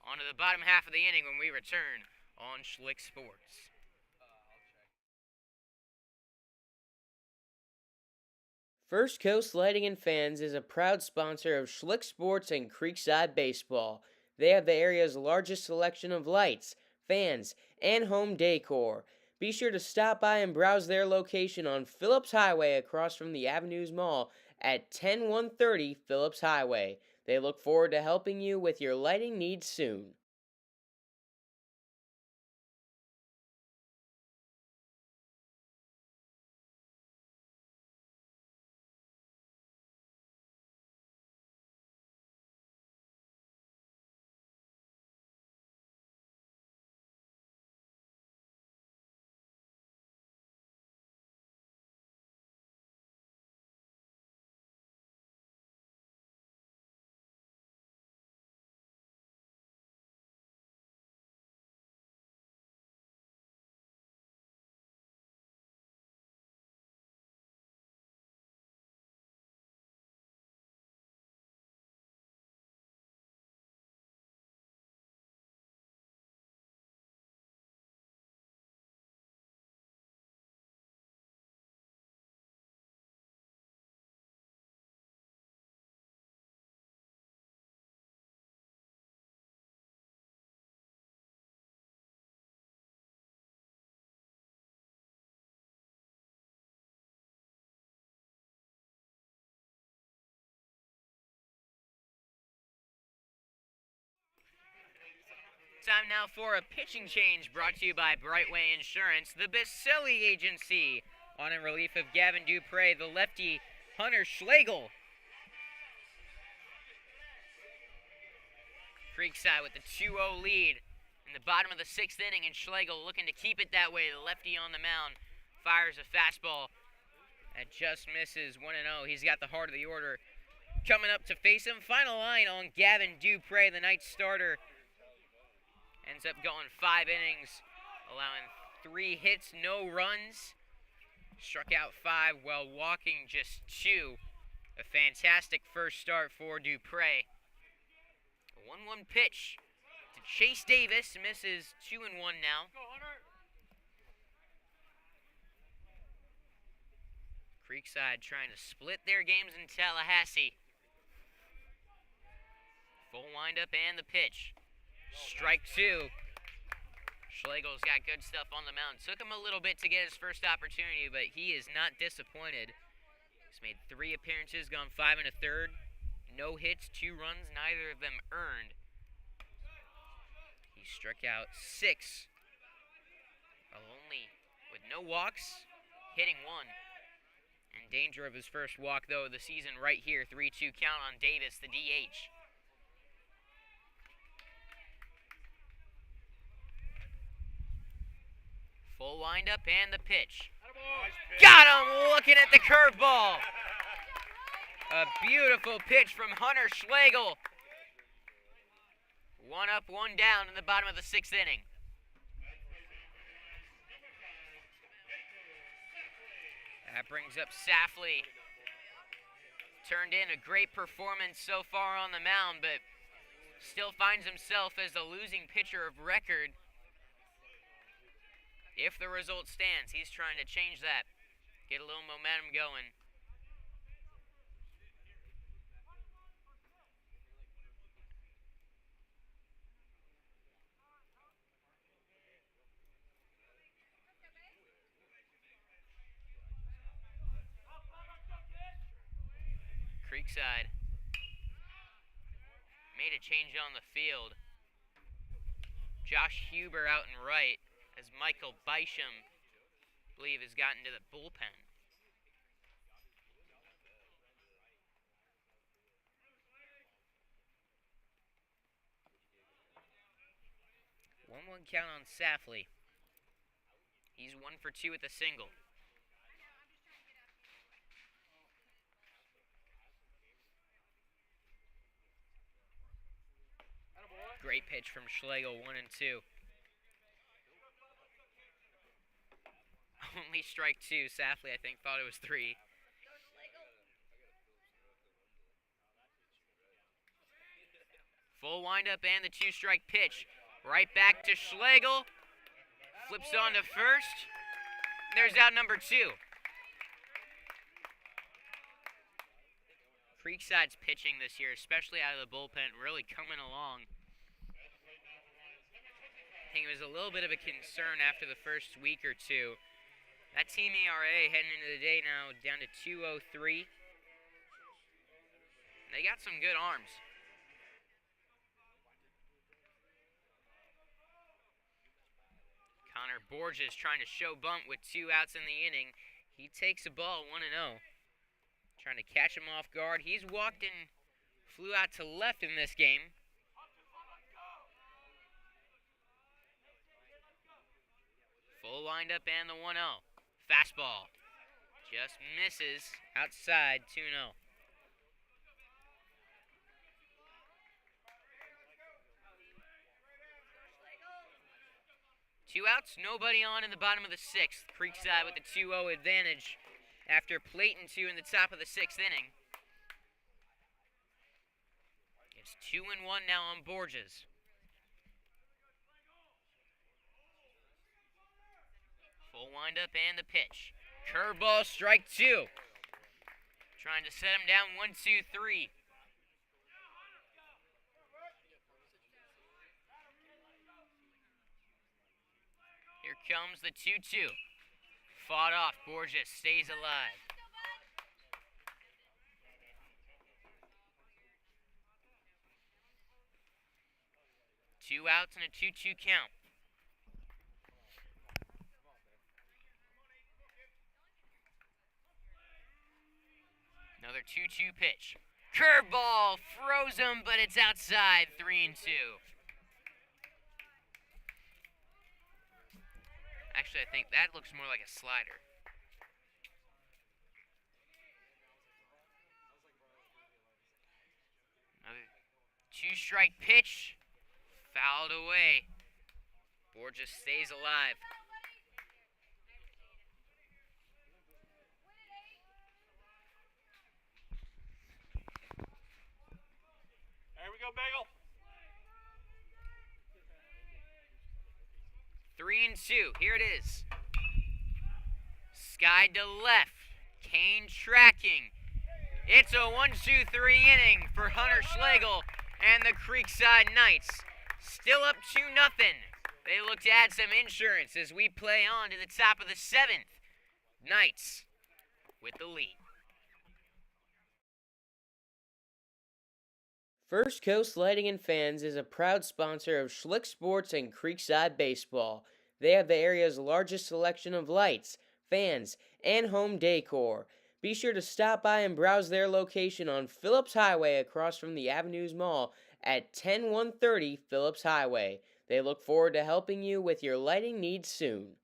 Speaker 1: On to the bottom half of the inning when we return on Schlick Sports.
Speaker 2: First Coast Lighting and Fans is a proud sponsor of Schlick Sports and Creekside Baseball. They have the area's largest selection of lights, fans, and home decor. Be sure to stop by and browse their location on Phillips Highway across from the Avenues Mall at 10130 Phillips Highway. They look forward to helping you with your lighting needs soon.
Speaker 1: Time now for a pitching change brought to you by Brightway Insurance, the Baselli Agency. On in relief of Gavin Dupre, the lefty Hunter Schlegel. Creekside with the 2-0 lead in the bottom of the 6th inning, and Schlegel looking to keep it that way. The lefty on the mound fires a fastball that just misses 1-0. He's got the heart of the order coming up to face him. Final line on Gavin Dupre, the night starter. Ends up going 5 innings, allowing 3 hits, no runs. Struck out 5 while walking just 2. A fantastic first start for Dupre. A 1-1 pitch to Chase Davis, misses 2-1 now. Creekside trying to split their games in Tallahassee. Full windup and the pitch. Strike 2. Schlegel's got good stuff on the mound. Took him a little bit to get his first opportunity, but he is not disappointed. He's made 3 appearances, gone 5 1/3. No hits, 2 runs, neither of them earned. He struck out 6. Only with no walks, hitting 1. In danger of his first walk, though, of the season right here. 3-2 count on Davis, the DH. Full windup and the pitch. Got him looking at the curveball. A beautiful pitch from Hunter Schlegel. 1 up, 1 down in the bottom of the 6th inning. That brings up Safley. Turned in a great performance so far on the mound, but still finds himself as the losing pitcher of record. If the result stands, he's trying to change that. Get a little momentum going. Creekside made a change on the field. Josh Huber out in right, as Michael Bysham, I believe, has gotten to the bullpen. One count on Safley. He's 1 for 2 with a single. Great pitch from Schlegel, 1-2. Only strike 2. Safley, I think, thought it was 3. Full windup and the 2-strike pitch. Right back to Schlegel. Flips on to first. There's out number 2. Creekside's pitching this year, especially out of the bullpen, really coming along. I think it was a little bit of a concern after the first week or two. That team ERA heading into the day now down to 2.03. They got some good arms. Connor Borges trying to show bunt with 2 outs in the inning. He takes a ball 1-0. Trying to catch him off guard. He's walked and flew out to left in this game. Full windup and the 1-0. Fastball. Just misses outside, 2-0. Two outs, nobody on in the bottom of the 6th. Creekside with the 2-0 advantage after plating 2 in the top of the 6th inning. It's 2-1 now on Borges. Full windup and the pitch. Curveball, strike 2. Trying to set him down 1-2-3. Here comes the 2-2. Fought off. Borges stays alive. 2 outs and a 2-2 count. Another 2-2 pitch. Curveball, froze him, but it's outside, 3-2. Actually, I think that looks more like a slider. Another 2-strike pitch, fouled away. Board just stays alive.
Speaker 3: There we go, Bagel.
Speaker 1: 3-2. Here it is. Sky to left. Kane tracking. It's a 1-2-3 inning for Hunter Schlegel and the Creekside Knights. Still up 2-0. They look to add some insurance as we play on to the top of the 7th. Knights with the lead.
Speaker 2: First Coast Lighting and Fans is a proud sponsor of Schlick Sports and Creekside Baseball. They have the area's largest selection of lights, fans, and home decor. Be sure to stop by and browse their location on Phillips Highway across from the Avenues Mall at 10130 Phillips Highway. They look forward to helping you with your lighting needs soon.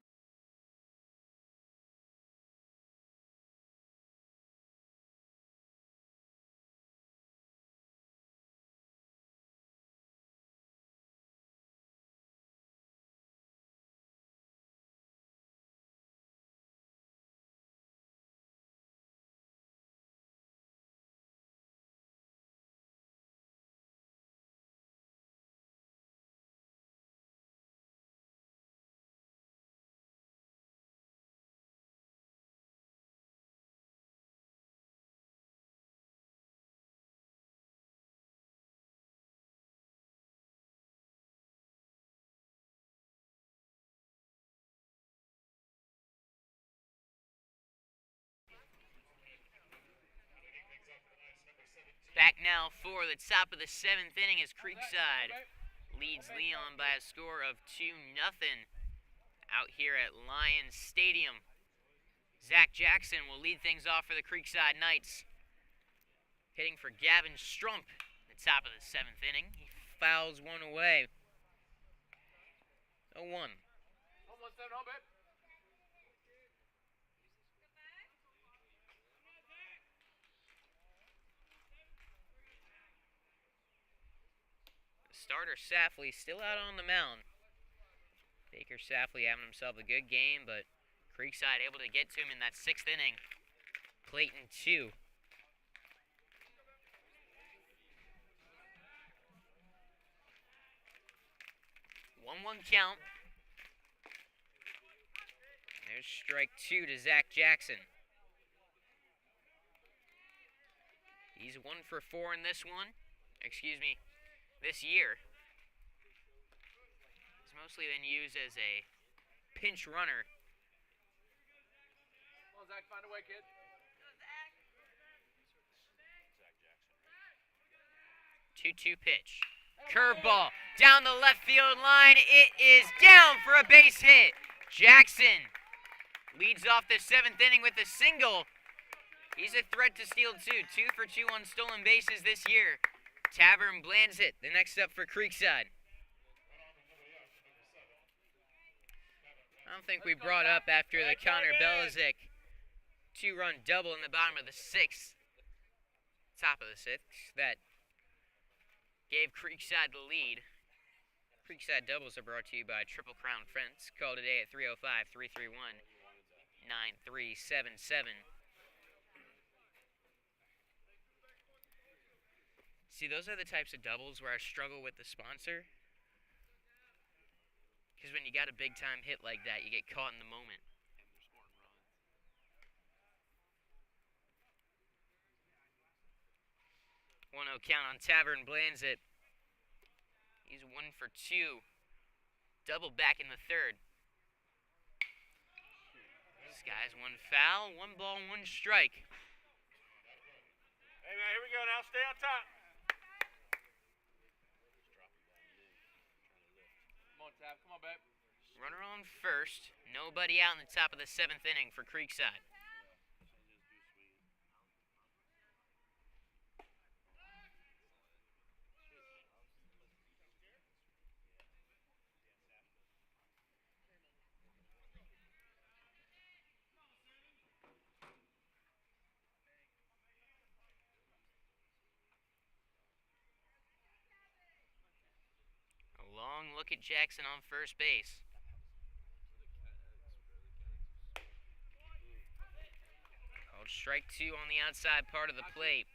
Speaker 1: Back now for the top of the 7th inning as Creekside leads Leon by a score of 2-0 out here at Lions Stadium. Zach Jackson will lead things off for the Creekside Knights. Hitting for Gavin Strump at the top of the 7th inning. He fouls one away. 0-1.
Speaker 3: 1-1-7 home, babe.
Speaker 1: Starter Safley still out on the mound. Baker Safley having himself a good game, but Creekside able to get to him in that 6th inning. Clayton 2. One count. There's strike 2 to Zach Jackson. He's 1 for 4 in this one. This year. He's mostly been used as a pinch runner.
Speaker 3: Come on, Zach, find a way, kid.
Speaker 1: 2-2 pitch. Curveball down the left field line. It is down for a base hit. Jackson leads off the 7th inning with a single. He's a threat to steal 2. 2 for 2 on stolen bases this year. Tavern Blanzett, the next up for Creekside. I don't think we brought up after the Connor Belizick 2-run double in the bottom of the 6th. Top of the 6th. That gave Creekside the lead. Creekside doubles are brought to you by Triple Crown Fence. Call today at 305-331-9377. See, those are the types of doubles where I struggle with the sponsor. Because when you got a big-time hit like that, you get caught in the moment. 1-0 count on Tavern Blanzett. He's 1 for 2. Double back in the 3rd. This guy's 1 foul, 1 ball, 1 strike.
Speaker 3: Hey, man, here we go now. Stay on top. Come on, babe.
Speaker 1: Runner on first. Nobody out in the top of the 7th inning for Creekside. A long look at Jackson on first base. Called strike 2 on the outside part of the plate.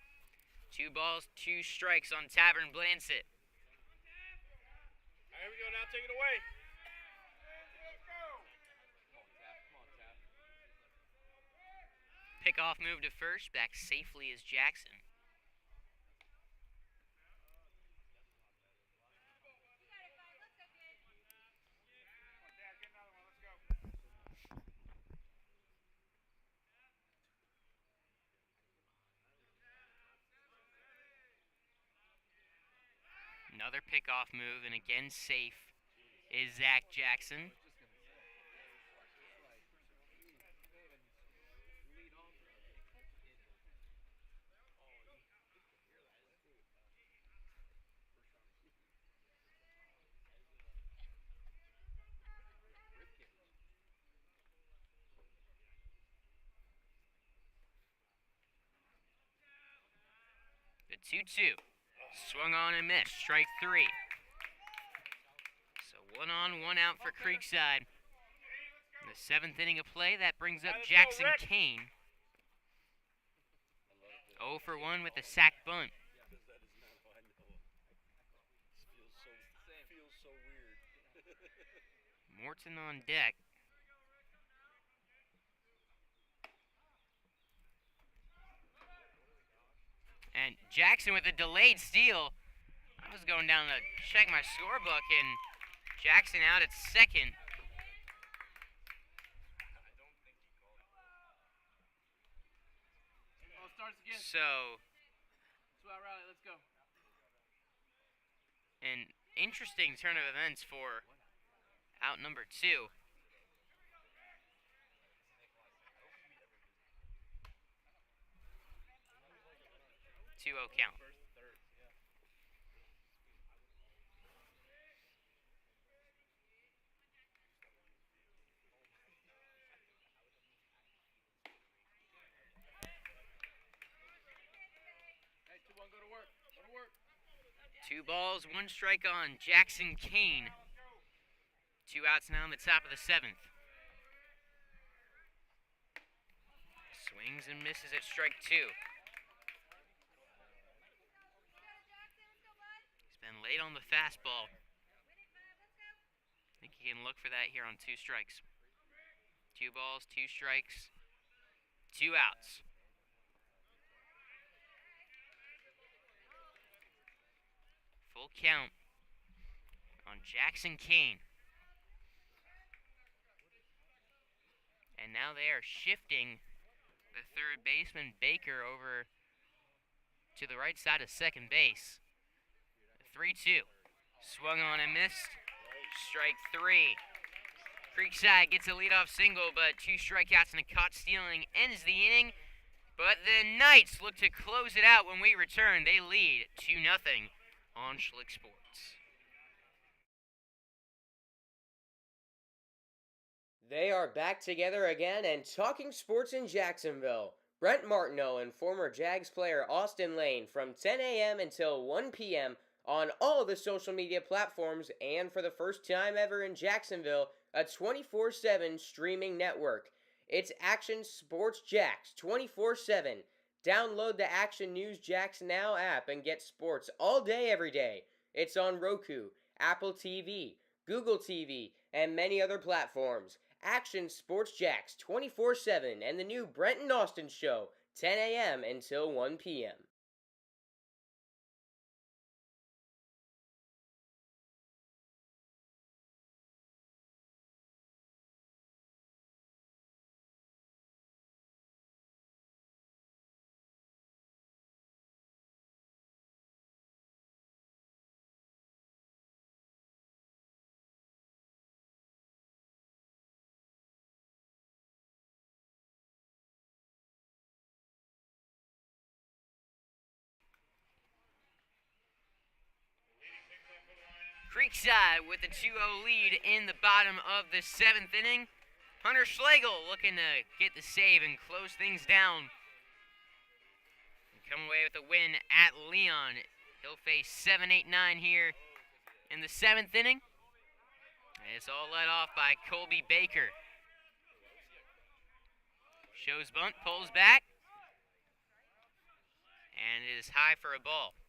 Speaker 1: 2 balls, 2 strikes on Tavern Blansett.
Speaker 3: Here we go. Now take it away.
Speaker 1: Pickoff move to first. Back safely is Jackson. Another pickoff move, and again safe is Zach Jackson. The 2-2. Swung on and missed. Strike 3. So 1 on, 1 out for Creekside. In the 7th inning of play, that brings up Jackson Kane. 0 for 1 with the sack bunt.
Speaker 3: Feels so weird.
Speaker 1: Morton on deck. And Jackson with a delayed steal. I was going down to check my scorebook, and Jackson out at second.
Speaker 3: Oh, it starts again.
Speaker 1: So,
Speaker 3: 2-out rally. Let's go.
Speaker 1: an interesting turn of events for out number 2. 2-0 count.
Speaker 3: Hey, 2-1, go to work. Go to work.
Speaker 1: 2 balls, 1 strike on Jackson Kane. 2 outs now in the top of the 7th. Swings and misses at strike 2. He's been late on the fastball. I think he can look for that here on 2 strikes. 2 balls, 2 strikes, 2 outs. Full count on Jackson Kane. And now they are shifting the third baseman Baker over to the right side of second base. 3-2. Swung on and missed. Strike 3. Creekside gets a leadoff single, but 2 strikeouts and a caught stealing ends the inning. But the Knights look to close it out when we return. They lead 2-0 on Schlick Sports.
Speaker 2: They are back together again and talking sports in Jacksonville. Brent Martineau and former Jags player Austin Lane from 10 a.m. until 1 p.m. on all the social media platforms, and for the first time ever in Jacksonville, a 24/7 streaming network. It's Action Sports Jacks 24/7. Download the Action News Jacks Now app and get sports all day, every day. It's on Roku, Apple TV, Google TV, and many other platforms. Action Sports Jacks 24/7 and the new Brent and Austin Show, 10 a.m. until 1 p.m.
Speaker 1: Creekside with a 2-0 lead in the bottom of the 7th inning. Hunter Schlegel looking to get the save and close things down. And come away with a win at Leon. He'll face 7-8-9 here in the 7th inning. And it's all led off by Colby Baker. Shows bunt, pulls back. And it is high for a ball.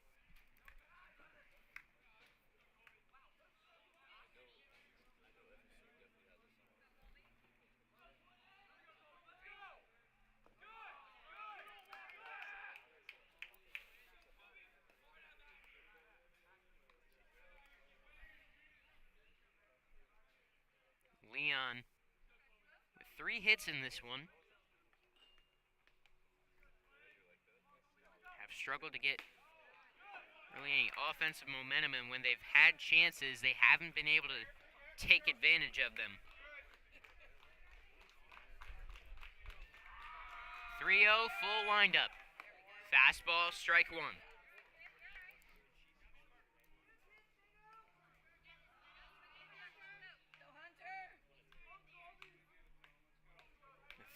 Speaker 1: Leon with 3 hits in this one. Have struggled to get really any offensive momentum, and when they've had chances, they haven't been able to take advantage of them. 3-0, full windup. Fastball, strike one.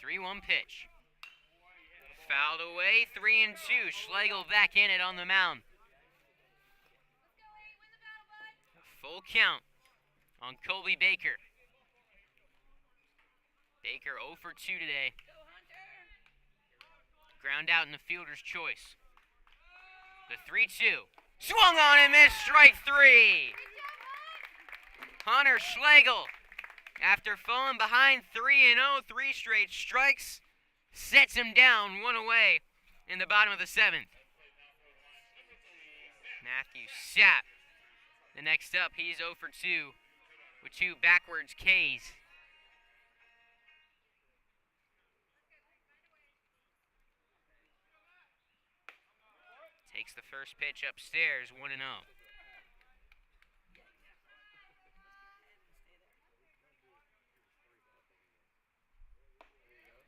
Speaker 1: The 3-1 pitch. Fouled away, 3-2. Schlegel back in it on the mound. Full count on Colby Baker. Baker 0 for 2 today. Ground out in the fielder's choice. The 3-2. Swung on and missed, strike 3. Hunter Schlegel, after falling behind 3-0, 3 straight strikes, sets him down 1 away in the bottom of the 7th. Matthew Sapp, the next up, he's 0 for 2 with 2 backwards Ks. Takes the first pitch upstairs, 1-0.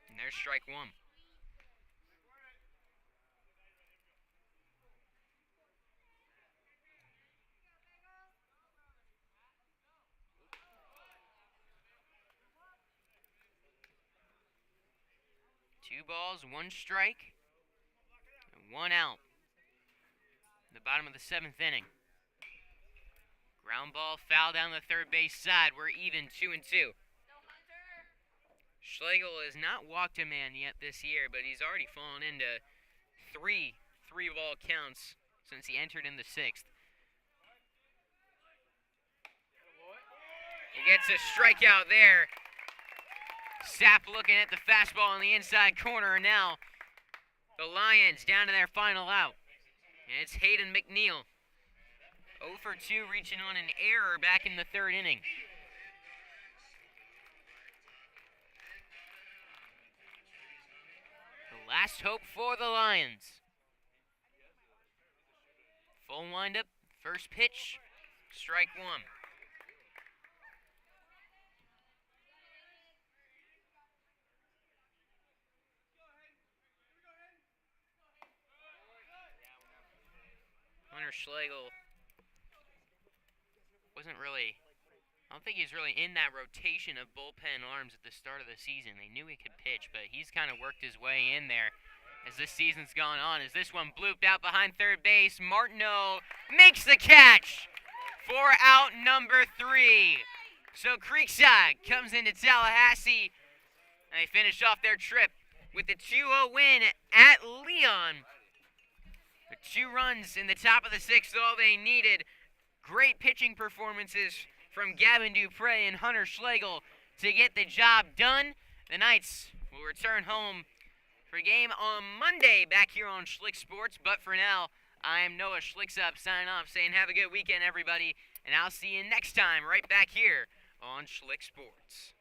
Speaker 1: And there's strike 1. Two balls, 1 strike, and 1 out. The bottom of the 7th inning. Ground ball foul down the third base side. We're even 2-2. Schlegel has not walked a man yet this year, but he's already fallen into 3 3-ball counts since he entered in the 6th. He gets a strikeout there. Sapp looking at the fastball in the inside corner, and now the Lions down to their final out. And it's Hayden McNeil. 0 for 2, reaching on an error back in the 3rd inning. The last hope for the Lions. Full windup, first pitch, strike 1. Hunter Schlegel wasn't really, I don't think he's really in that rotation of bullpen arms at the start of the season. They knew he could pitch, but he's kind of worked his way in there as this season's gone on. As this one blooped out behind third base, Martineau makes the catch for out number 3. So Creekside comes into Tallahassee, and they finish off their trip with a 2-0 win at Leon. 2 runs in the top of the 6th, all they needed. Great pitching performances from Gavin Dupre and Hunter Schlegel to get the job done. The Knights will return home for a game on Monday back here on Schlick Sports. But for now, I am Noah Schlicksup signing off, saying have a good weekend, everybody. And I'll see you next time right back here on Schlick Sports.